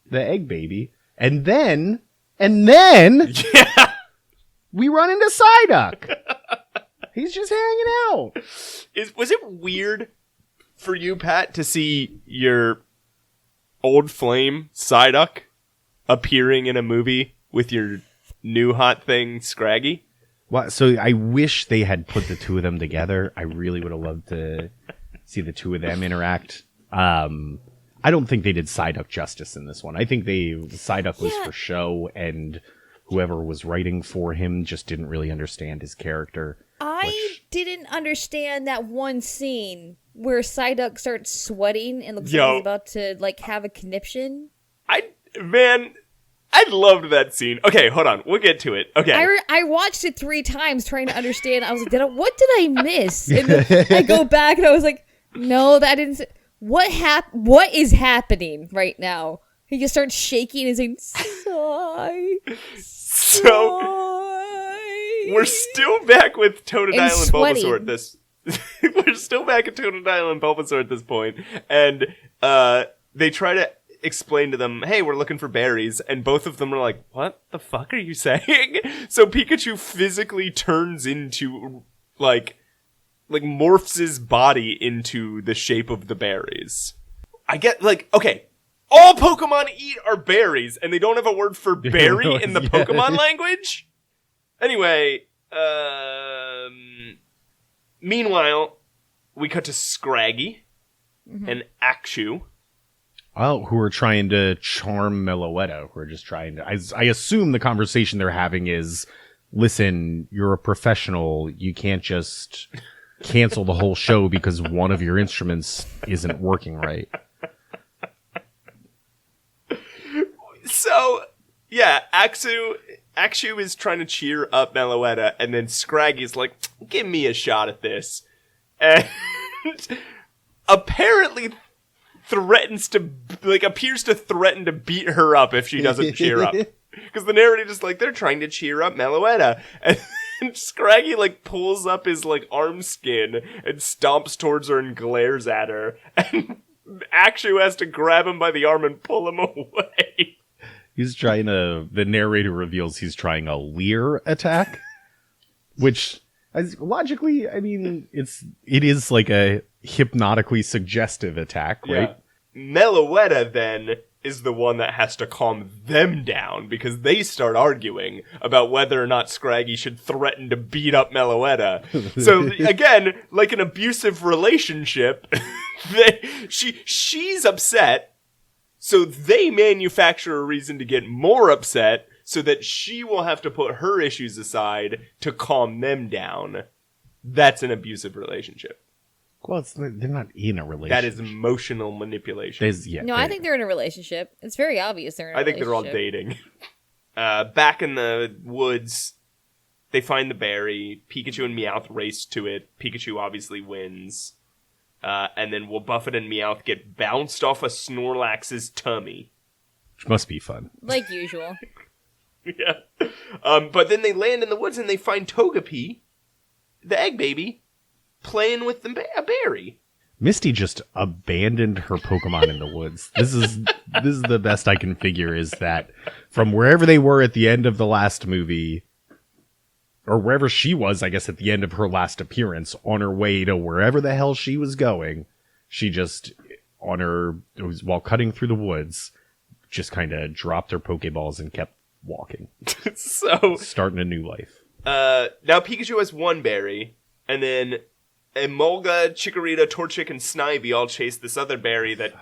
the egg baby? And then we run into Psyduck. He's just hanging out. Was it weird for you, Pat, to see your old flame Psyduck appearing in a movie with your new hot thing Scraggy? Well, so I wish they had put the two of them together. I really would have loved to see the two of them interact. I don't think they did Psyduck justice in this one. I think Psyduck was for show, and whoever was writing for him just didn't really understand his character. I didn't understand that one scene where Psyduck starts sweating and looks like he's about to like have a conniption. I loved that scene. Okay, hold on. We'll get to it. Okay. I watched it 3 times trying to understand. I was like, what did I miss? And then I go back and I was like, no, that didn't. What is happening right now? He just starts shaking and saying, sigh. So we're still back with Totodile and Bulbasaur at this. We're still back at Totodile and Bulbasaur at this point, and they try to explain to them, hey, we're looking for berries, and both of them are like, what the fuck are you saying? So Pikachu physically turns into, like morphs his body into the shape of the berries. I get, like, okay, all Pokemon eat are berries, and they don't have a word for berry in the Pokemon language? Anyway, meanwhile, we cut to Scraggy and Akshu. Oh, who are trying to charm Meloetta. Who are just trying to... I assume the conversation they're having is, listen, you're a professional. You can't just cancel the whole show because one of your instruments isn't working right. So, yeah, Akshu is trying to cheer up Meloetta, and then Scraggy's like, give me a shot at this. And apparently appears to threaten to beat her up if she doesn't cheer up. Because the narrator is like, they're trying to cheer up Meloetta. And Scraggy, like, pulls up his, like, arm skin and stomps towards her and glares at her. And Akshu has to grab him by the arm and pull him away. He's trying to... The narrator reveals he's trying a leer attack. Which, logically, I mean, it is like a hypnotically suggestive attack, right? Yeah. Meloetta, then, is the one that has to calm them down because they start arguing about whether or not Scraggy should threaten to beat up Meloetta. So, again, like an abusive relationship, she's upset, so they manufacture a reason to get more upset so that she will have to put her issues aside to calm them down. That's an abusive relationship. Well, they're not in a relationship. That is emotional manipulation. I think they're in a relationship. It's very obvious they're in a relationship. I think they're all dating. Back in the woods, they find the berry. Pikachu and Meowth race to it. Pikachu obviously wins. And then Wobbuffet and Meowth get bounced off of Snorlax's tummy. Which must be fun. Like usual. Yeah. But then they land in the woods and they find Togepi, the egg baby, playing with a berry. Misty just abandoned her Pokemon in the woods. This is the best I can figure, is that from wherever they were at the end of the last movie, or wherever she was, I guess, at the end of her last appearance, on her way to wherever the hell she was going, she just, while cutting through the woods, just kind of dropped her Pokeballs and kept walking. So starting a new life. Now Pikachu has one berry, and then Emolga, Chikorita, Torchic, and Snivy all chase this other berry that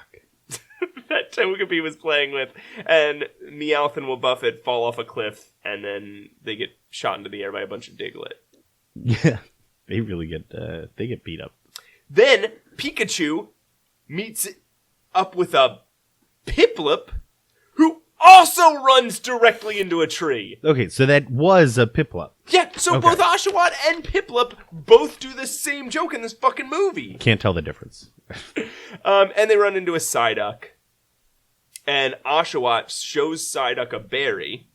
that Togepi was playing with, and Meowth and Wobbuffet fall off a cliff, and then they get shot into the air by a bunch of Diglett. Yeah, they really get beat up. Then Pikachu meets up with a Piplup, who also runs directly into a tree. Okay, so that was a Piplup. Yeah, so both Oshawott and Piplup both do the same joke in this fucking movie. Can't tell the difference. And they run into a Psyduck. And Oshawott shows Psyduck a berry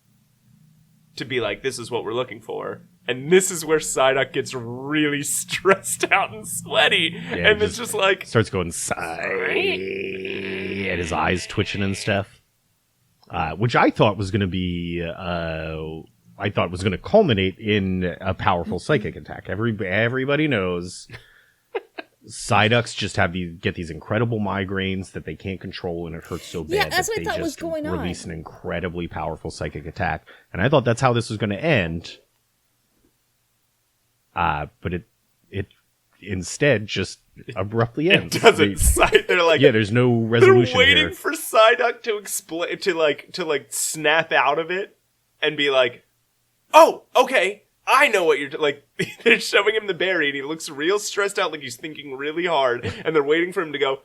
to be like, this is what we're looking for. And this is where Psyduck gets really stressed out and sweaty. Yeah, and it's just like... starts going, sigh, and his eyes twitching and stuff. Which I thought was going to be... I thought was going to culminate in a powerful psychic attack. Everybody knows Psyducks just get these incredible migraines that they can't control, and it hurts so bad. Yeah, that's that what I thought was going on. Release an incredibly powerful psychic attack, and I thought that's how this was going to end. But it instead just abruptly ends. It doesn't. They're like, yeah, there's no resolution. They're waiting here. for Psyduck to explain, to snap out of it. and be like, oh, okay, I know what you're... Like, they're showing him the berry, and he looks real stressed out, like he's thinking really hard, and they're waiting for him to go,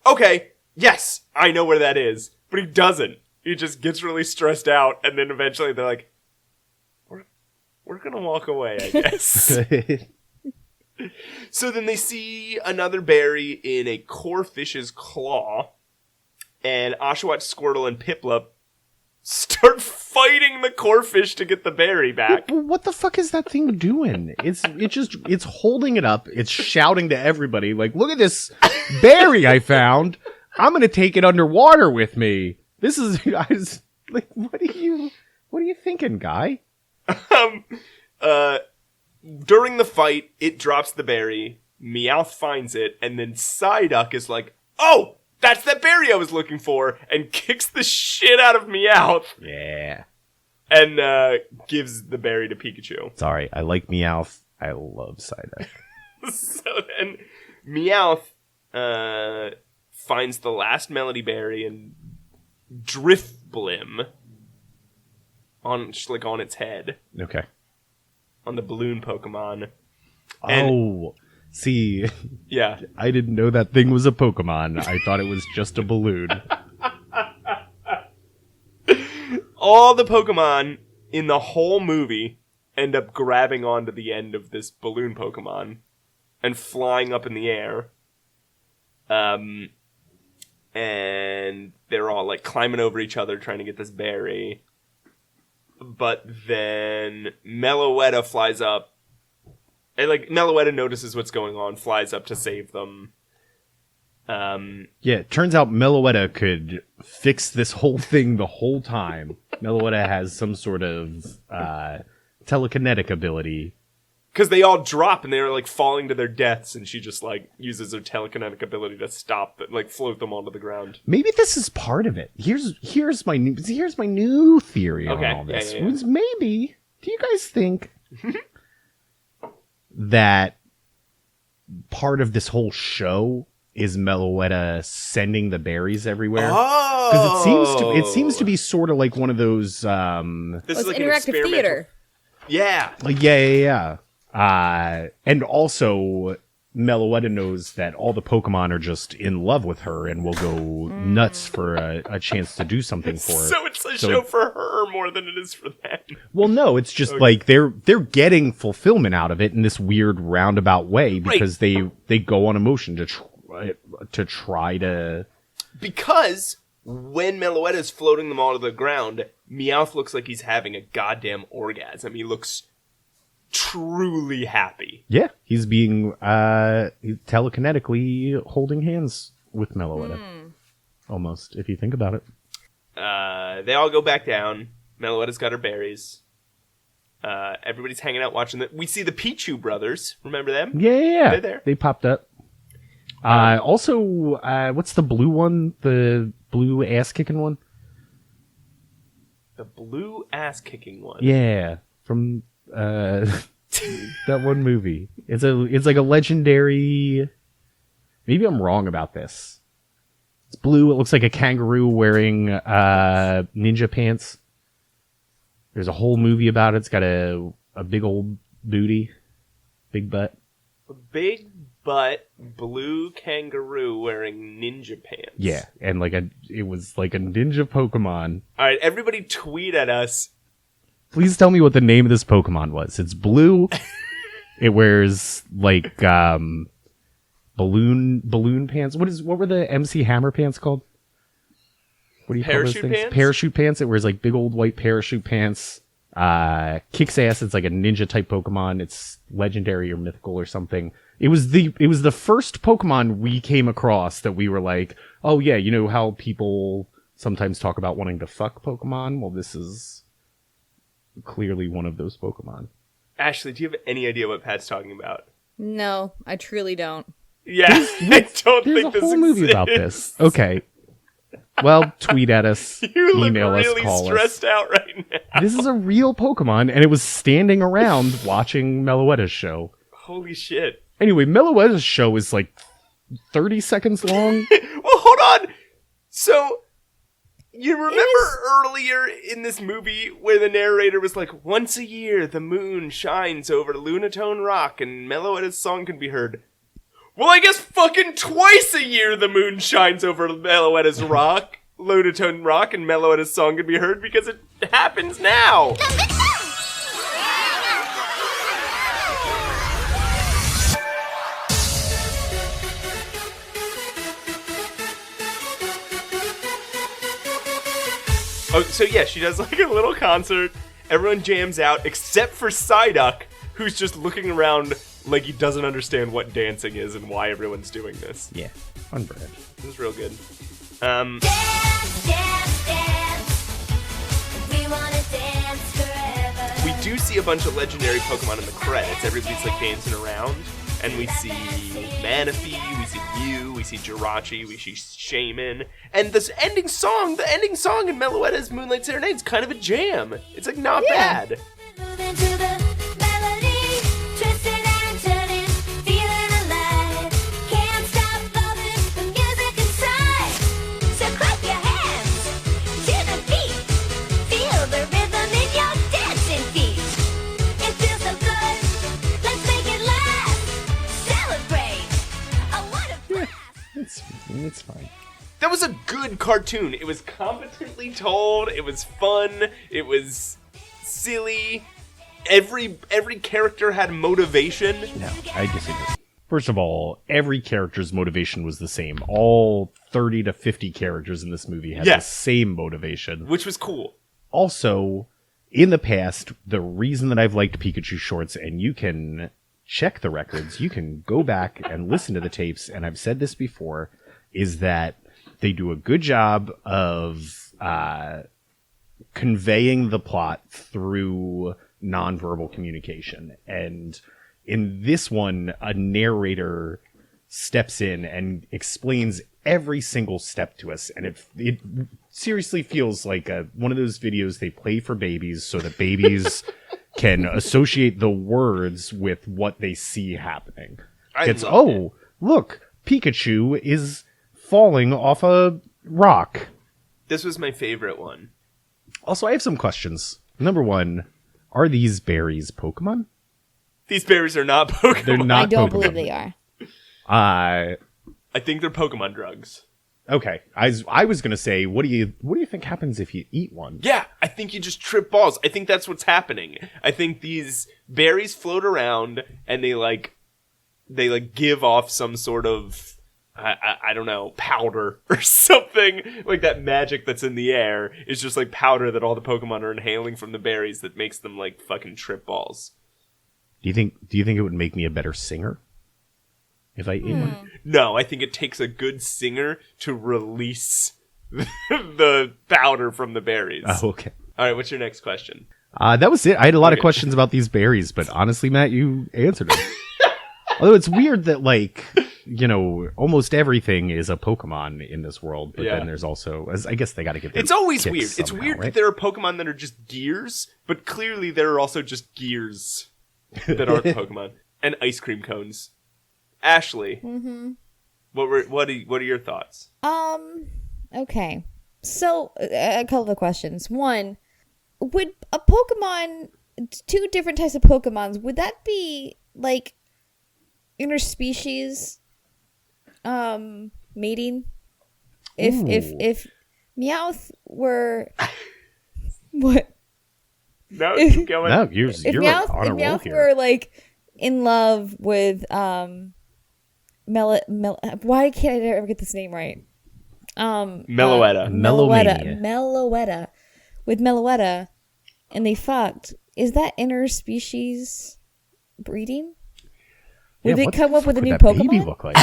okay, yes, I know where that is. But he doesn't. He just gets really stressed out, and then eventually they're like, we're gonna walk away, I guess. So then they see another berry in a corefish's claw, and Oshawott, Squirtle, and Piplup start fighting the corefish to get the berry back. What the fuck is that thing doing? It's holding it up. It's shouting to everybody, like, look at this berry I found. I'm gonna take it underwater with me. This is, I was like, what are you thinking, guy? During the fight, it drops the berry. Meowth finds it, and then Psyduck is like, oh, that's that berry I was looking for, and kicks the shit out of Meowth. Yeah. And gives the berry to Pikachu. Sorry, I like Meowth. I love Psyduck. So then Meowth finds the last Melody Berry and Drifblim on its head. Okay. On the balloon Pokemon. See. Yeah. I didn't know that thing was a Pokemon. I thought it was just a balloon. All the Pokemon in the whole movie end up grabbing onto the end of this balloon Pokemon and flying up in the air. And they're all like climbing over each other trying to get this berry. But then Meloetta flies up. And like Meloetta notices what's going on, flies up to save them. Yeah, it turns out Meloetta could fix this whole thing the whole time. Meloetta has some sort of telekinetic ability. Because they all drop and they're like falling to their deaths, and she just like uses her telekinetic ability to stop them, like float them onto the ground. Maybe this is part of it. Here's my new theory on all this. Yeah. Maybe, do you guys think that part of this whole show is Meloetta sending the berries everywhere? Because it seems to be sort of like one of those. This is like interactive theater. Yeah. Like yeah. And also, Meloetta knows that all the Pokemon are just in love with her and will go nuts for a chance to do something for her. So it's a show for her more than it is for them. Well, no, it's just like they're getting fulfillment out of it in this weird roundabout way because they go on emotion to try to. Because when Meloetta's floating them all to the ground, Meowth looks like he's having a goddamn orgasm. He looks truly happy. Yeah, he's being telekinetically holding hands with Meloetta. Almost, if you think about it. They all go back down. Meloetta's got her berries. Everybody's hanging out watching we see the Pichu brothers. Remember them? Yeah. They're there. They popped up. Also, what's the blue one? The blue ass-kicking one? The blue ass-kicking one? Yeah, from that one movie. It's like a legendary. Maybe I'm wrong about this. It's blue. It looks like a kangaroo wearing ninja pants. There's a whole movie about it. It's got a big old booty, big butt. A big butt, blue kangaroo wearing ninja pants. Yeah, and it was like a ninja Pokemon. All right, everybody tweet at us. Please tell me what the name of this Pokemon was. It's blue. It wears like balloon pants. What were the MC Hammer pants called? What do you call those things? Pants? Parachute pants. It wears like big old white parachute pants. Kicks ass. It's like a ninja type Pokemon. It's legendary or mythical or something. It was the first Pokemon we came across that we were like, oh yeah, you know how people sometimes talk about wanting to fuck Pokemon? Well, this is clearly one of those Pokemon. Ashley, do you have any idea what Pat's talking about? No, I truly don't. Yeah, I don't think this exists. There's a whole movie about this. Okay. Well, tweet at us, email us, call us. You look really stressed out right now. This is a real Pokemon, and it was standing around watching Meloetta's show. Holy shit. Anyway, Meloetta's show is like 30 seconds long. Well, hold on. So, You remember earlier in this movie where the narrator was like, once a year the moon shines over Lunatone Rock and Meloetta's song can be heard. Well, I guess fucking twice a year the moon shines over Meloetta's rock, Lunatone Rock, and Meloetta's song can be heard because it happens now. Oh, so yeah, she does like a little concert. Everyone jams out, except for Psyduck, who's just looking around like he doesn't understand what dancing is and why everyone's doing this. Yeah, fun bread. This is real good. Dance, dance, dance. We wanna dance forever. We do see a bunch of legendary Pokemon in the credits. Everybody's like dancing around. And we see Manaphy, we see Mew, we see Jirachi, we see Shaman. And this ending song in Meloetta's Moonlight Serenade is kind of a jam. It's like not bad. Moving to the melody, twisting and turning, feeling alive. Can't stop loving the music inside. So clap your hands to the beat. Feel the rhythm in your dancing feet. It feels so good. Let's make it last. Celebrate. Oh, what a blast. It's fine. That was a good cartoon. It was competently told. It was fun. It was silly. Every character had motivation. No, I disagree. First of all, every character's motivation was the same. All 30 to 50 characters in this movie had the same motivation. Which was cool. Also, in the past, the reason that I've liked Pikachu shorts, and you can check the records, you can go back and listen to the tapes, and I've said this before, is that they do a good job of conveying the plot through nonverbal communication. And in this one, a narrator steps in and explains every single step to us. And it seriously feels like one of those videos they play for babies so that babies can associate the words with what they see happening. Look, Pikachu is falling off a rock. This was my favorite one. Also, I have some questions. Number one, are these berries Pokemon? These berries are not Pokemon. They're not I don't Pokemon. believe they are. I think they're Pokemon drugs. Okay. I was going to say, what do you think happens if you eat one? Yeah, I think you just trip balls. I think that's what's happening. I think these berries float around and they give off some sort of I don't know, powder or something. Like that magic that's in the air is just like powder that all the Pokemon are inhaling from the berries that makes them like fucking trip balls. Do you think it would make me a better singer if I ate one? No, I think it takes a good singer to release the powder from the berries. Oh, okay. All right, what's your next question? That was it. I had a lot of questions about these berries, but honestly, Matt, you answered it. Although it's weird that, like, you know, almost everything is a Pokemon in this world, but then there's also, I guess they got to get their It's always kicks weird. It's somehow, weird right? that there are Pokemon that are just gears, but clearly there are also just gears that aren't Pokemon. And ice cream cones. Ashley, what are your thoughts? Okay. So, a couple of questions. One, would a Pokemon, two different types of Pokemons, would that be, like, interspecies mating? If Meowth were what? No, keep going. No, you're If on a roll Meowth here. were like in love with why can't I ever get this name right? Meloetta. Meloetta. With Meloetta, and they fucked. Is that interspecies breeding? Would they come up with a new Pokemon? Baby look like?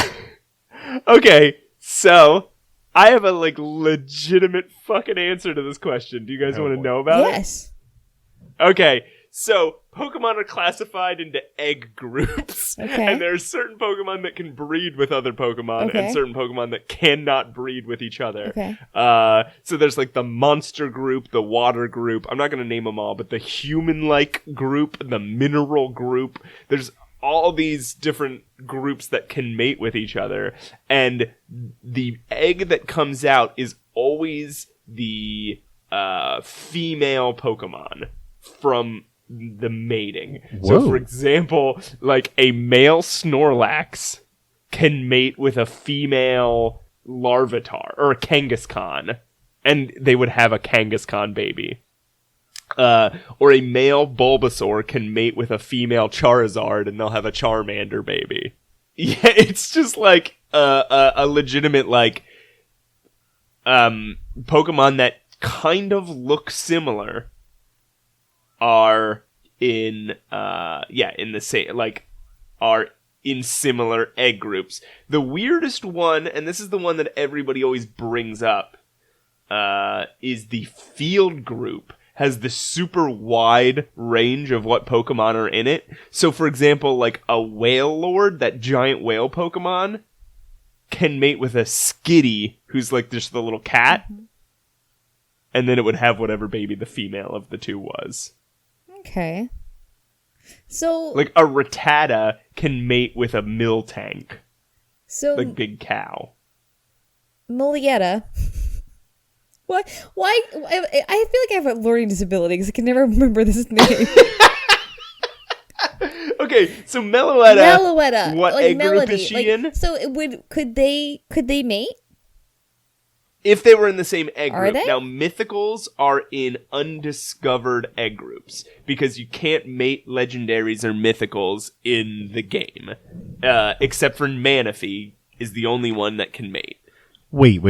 Okay, so I have a like legitimate fucking answer to this question. Do you guys want to know about it? Yes. Okay, so Pokemon are classified into egg groups. Okay. And there are certain Pokemon that can breed with other Pokemon Okay. and certain Pokemon that cannot breed with each other. Okay. So there's like the monster group, the water group. I'm not going to name them all, but the human-like group, the mineral group. There's all these different groups that can mate with each other. And the egg that comes out is always the female Pokemon from the mating. Whoa. So, for example, like a male Snorlax can mate with a female Larvitar or a Kangaskhan, and they would have a Kangaskhan baby. Or a male Bulbasaur can mate with a female Charizard, and they'll have a Charmander baby. Yeah, it's just like a legitimate like Pokemon that kind of look similar are in the same, like, are in similar egg groups. The weirdest one, and this is the one that everybody always brings up, is the field group. Has the super wide range of what Pokemon are in it. So, for example, like a Whale Lord, that giant whale Pokemon, can mate with a Skitty, who's like just the little cat, and then it would have whatever baby the female of the two was. Okay. So, Like a Rattata can mate with a Miltank, so like big cow. Meloetta. Why? I feel like I have a learning disability because I can never remember this name. Okay, so Meloetta. Meloetta. What like egg group melody. is she like, in? So could they mate? If they were in the same egg Are group. they? Now, mythicals are in undiscovered egg groups because you can't mate legendaries or mythicals in the game. Except for Manaphy is the only one that can mate. Wait.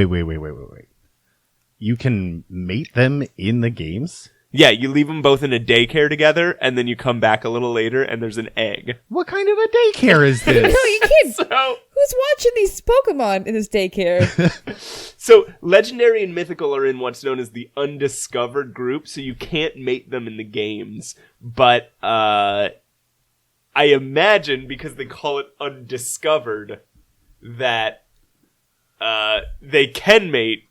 You can mate them in the games? Yeah, you leave them both in a daycare together, and then you come back a little later, and there's an egg. What kind of a daycare is No, this? you can't. So, Who's watching these Pokemon in this daycare? so legendary and mythical are in what's known as the undiscovered group, so you can't mate them in the games. But I imagine, because they call it undiscovered, that they can mate.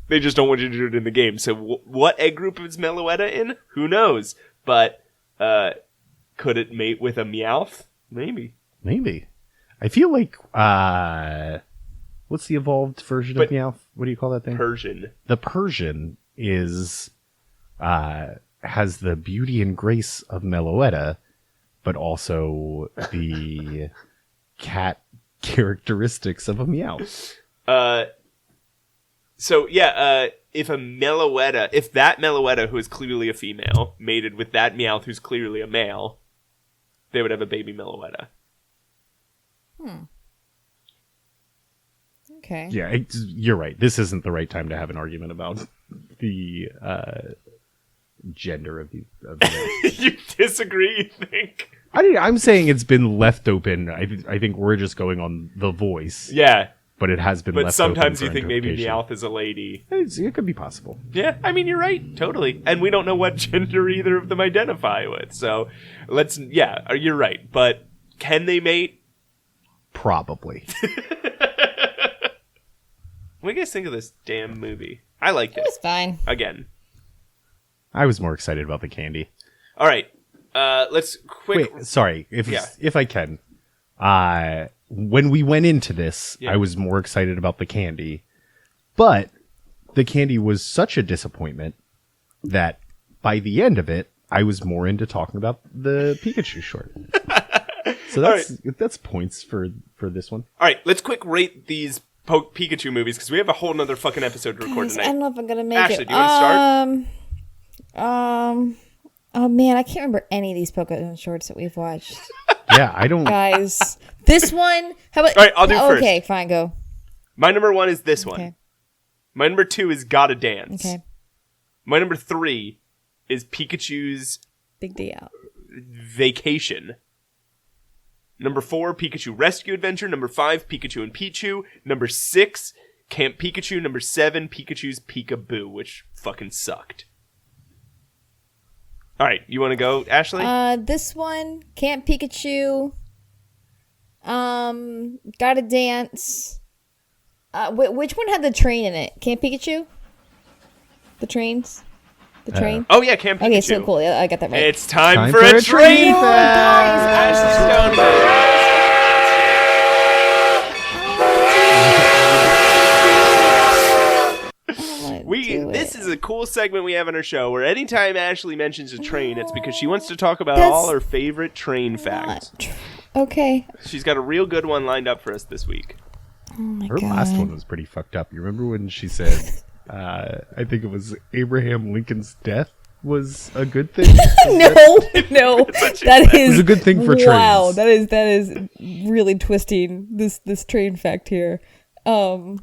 They just don't want you to do it in the game. So what egg group is Meloetta in? Who knows? But could it mate with a Meowth? Maybe. I feel like what's the evolved version of Meowth? What do you call that thing? Persian. The Persian is has the beauty and grace of Meloetta, but also the cat characteristics of a Meowth. So yeah, if that Meloetta, who is clearly a female, mated with that Meowth, who's clearly a male, they would have a baby Meloetta. Okay. Yeah, you're right. This isn't the right time to have an argument about the gender of the. You disagree? You think? I'm saying it's been left open. I think we're just going on the voice. Yeah, But it has been but left sometimes open you for think maybe interpretation. Meowth is a lady. It could be possible. Yeah, I mean, you're right, totally. And we don't know what gender either of them identify with. So you're right. But can they mate? Probably. What do you guys think of this damn movie? I liked It it. was fine. Again. I was more excited about the candy. All right. Let's quick. Wait, sorry. Yeah. If I can. When we went into this, Yeah. I was more excited about the candy. But the candy was such a disappointment that by the end of it, I was more into talking about the Pikachu short. So that's points for this one. All right, let's quick rate these Pikachu movies because we have a whole nother fucking episode to record Guys, tonight. I don't know if I'm gonna make Ashley, it. do you want to start? Oh man, I can't remember any of these Pokemon shorts that we've watched. Yeah, I don't. Guys, this one. How about? All right, I'll do first. Okay, fine, go. My number 1 is this one. Okay. My number 2 is Gotta Dance. Okay. My number 3 is Pikachu's Big deal. Vacation. Number 4, Pikachu Rescue Adventure. Number 5, Pikachu and Pichu. Number 6, Camp Pikachu. Number 7, Pikachu's Peekaboo, which fucking sucked. All right, you want to go, Ashley? This one, Camp Pikachu. Gotta Dance. Which one had the train in it? Camp Pikachu? The trains? The train? Oh yeah, Camp Pikachu. Okay, so cool. Yeah, I got that right. It's time for a train fact. Ashley Stone. This is a cool segment we have on our show where anytime Ashley mentions a train, it's because she wants to talk about That's all her favorite train facts. Okay. She's got a real good one lined up for us this week. Oh my Her god. last one was pretty fucked up. You remember when she said, I think it was Abraham Lincoln's death was a good thing? No, that is It was a good thing for wow, trains. that is really twisting this train fact here. I'm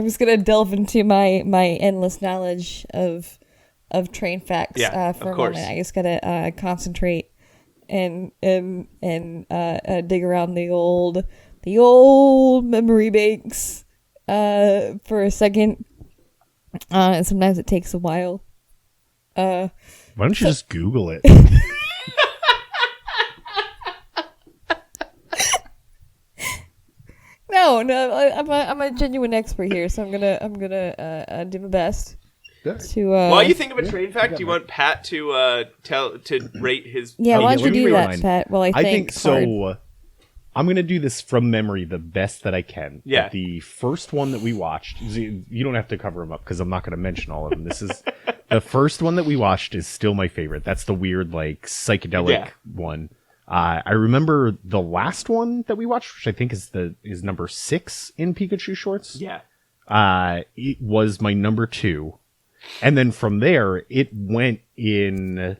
just gonna delve into my endless knowledge of train facts for a moment. I just gotta concentrate and dig around the old memory banks for a second. Sometimes it takes a while. Why don't you just Google it? No, I'm a genuine expert here, so I'm gonna do my best to. While you think of a train fact, do you want Pat to rate his? Yeah, why don't you let me do that, rewind. Pat? While I think hard. so. I'm going to do this from memory the best that I can. Yeah. But the first one that we watched, you don't have to cover them up because I'm not going to mention all of them. This is the first one that we watched is still my favorite. That's the weird, like, psychedelic one. I remember the last one that we watched, which I think is number 6 in Pikachu Shorts. Yeah. It was my number 2. And then from there, it went in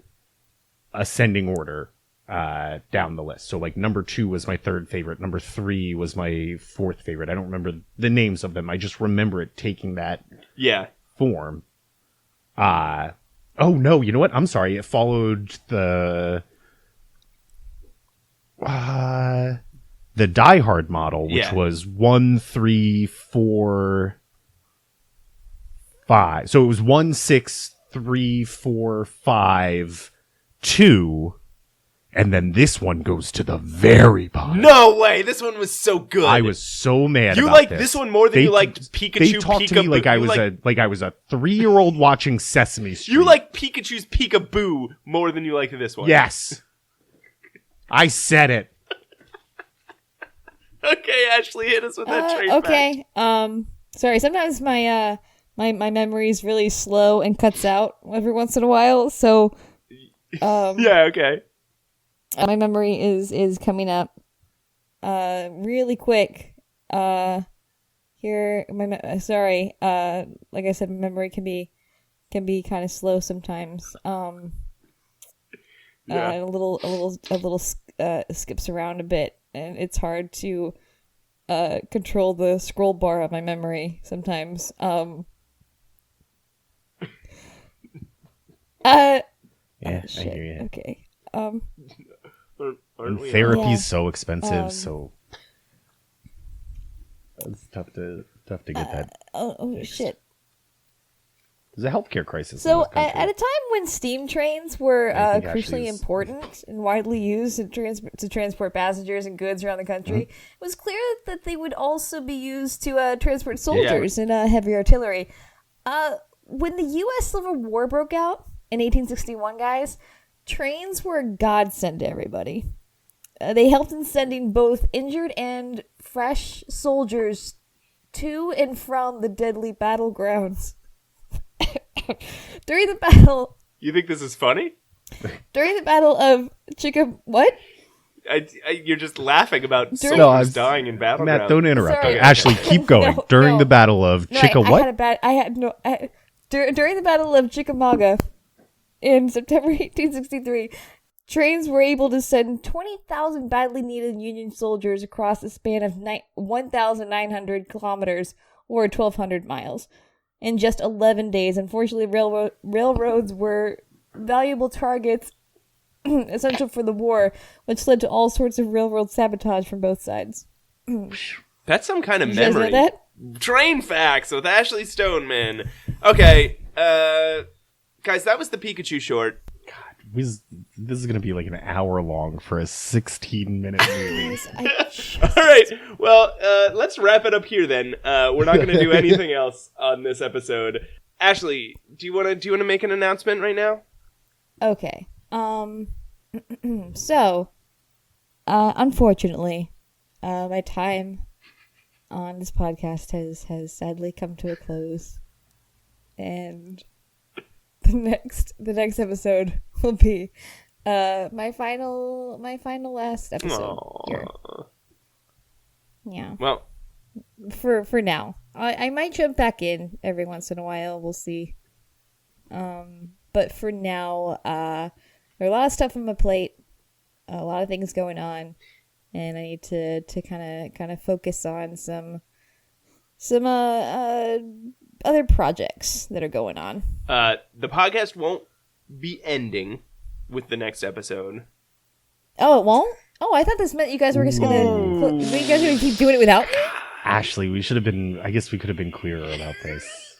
ascending order. Down the list. So like number 2 was my 3rd favorite. Number 3 was my 4th favorite. I don't remember the names of them. I just remember it taking that form. Oh no, you know what? I'm sorry. It followed the Die Hard model, which was 1, 3, 4, 5. So it was 1, 6, 3, 4, 5, 2. And then this one goes to the very bottom. No way! This one was so good. I was so mad. You about liked this one more than you liked Pikachu. They talked to me like I was a 3-year-old watching Sesame Street. You like Pikachu's Peekaboo more than you liked this one. Yes, I said it. Okay, Ashley, hit us with that train okay. fact. Sorry. Sometimes my memory is really slow and cuts out every once in a while. So, yeah. Okay. my memory is coming up really quick. Here, sorry. Like I said, my memory can be kind of slow sometimes. A little skips around a bit, and it's hard to control the scroll bar of my memory sometimes. Yeah, I hear you. Okay. And therapy's so expensive, so it's tough to get that. Oh shit. There's a healthcare crisis. So in this country. at a time when steam trains were I think crucially Ashley's- important and widely used to transport passengers and goods around the country, it was clear that they would also be used to transport soldiers and heavy artillery. When the U.S. Civil War broke out in 1861, guys, trains were a godsend to everybody. They helped in sending both injured and fresh soldiers to and from the deadly battlegrounds. During the battle... You think this is funny? During the Battle of What? You're just laughing about During- soldiers dying in battlegrounds. Matt, don't interrupt. Sorry. Ashley, keep going. No, During no. the Battle of During the Battle of Chickamauga in September 1863, trains were able to send 20,000 badly needed Union soldiers across a span of 1,900 kilometers or 1,200 miles in just 11 days. Unfortunately, railroads were valuable targets essential for the war, which led to all sorts of railroad sabotage from both sides. That's some kind of Did you guys know memory. that? Train facts with Ashley Stoneman. Okay, guys, that was the Pikachu short. This is going to be like an hour long for a 16-minute movie. All right, well, let's wrap it up here then. We're not going to do anything else on this episode. Ashley, do you want to make an announcement right now? Okay. So, unfortunately, my time on this podcast has sadly come to a close. and the next episode will be my final last episode here. Yeah. Well, for now, I might jump back in every once in a while. We'll see. But for now, there are a lot of stuff on my plate, a lot of things going on, and I need to kind of focus on some other projects that are going on. the podcast won't be ending with the next episode. Oh, it won't? Oh, I thought this meant you guys were just gonna. You guys are gonna keep doing it without me? Ashley, we should have been. I guess we could have been clearer about this.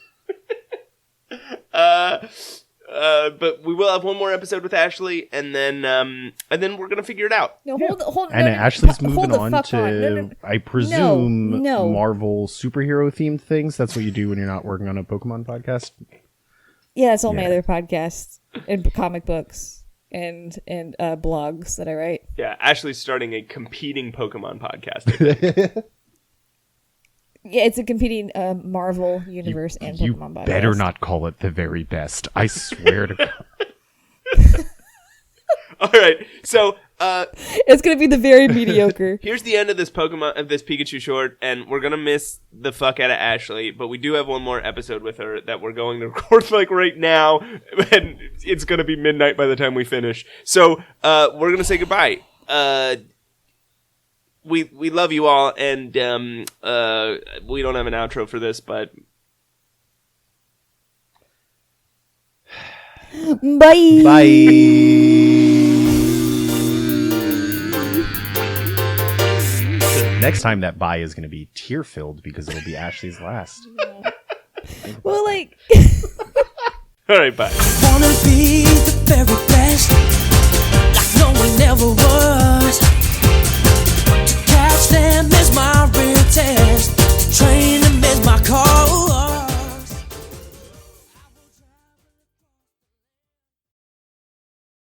But we will have one more episode with Ashley, and then we're gonna figure it out. No, hold. And no, Ashley's hold moving the on fuck to, No. I presume, No. Marvel superhero themed things. That's what you do when you're not working on a Pokemon podcast. Yeah, it's all my Yeah. other podcasts and comic books and blogs that I write. Yeah, Ashley's starting a competing Pokemon podcast. Yeah, it's a competing Marvel universe and You Pokemon podcast. better not call it the very best. I swear to God. All right, so It's gonna be the very mediocre. here's the end of this Pikachu short, and we're gonna miss the fuck out of Ashley, but we do have one more epised with her that we're going to record like right now, and it's gonna be midnight by the time we finish. So we're gonna say goodbye. We love you all, and we don't have an outro for this, but Bye. Bye. Next time that bye is going to be tear filled because it'll be Ashley's last. Well, like. all right, bye. Wanna be the very best, like no one ever was. To catch them is my real test. Train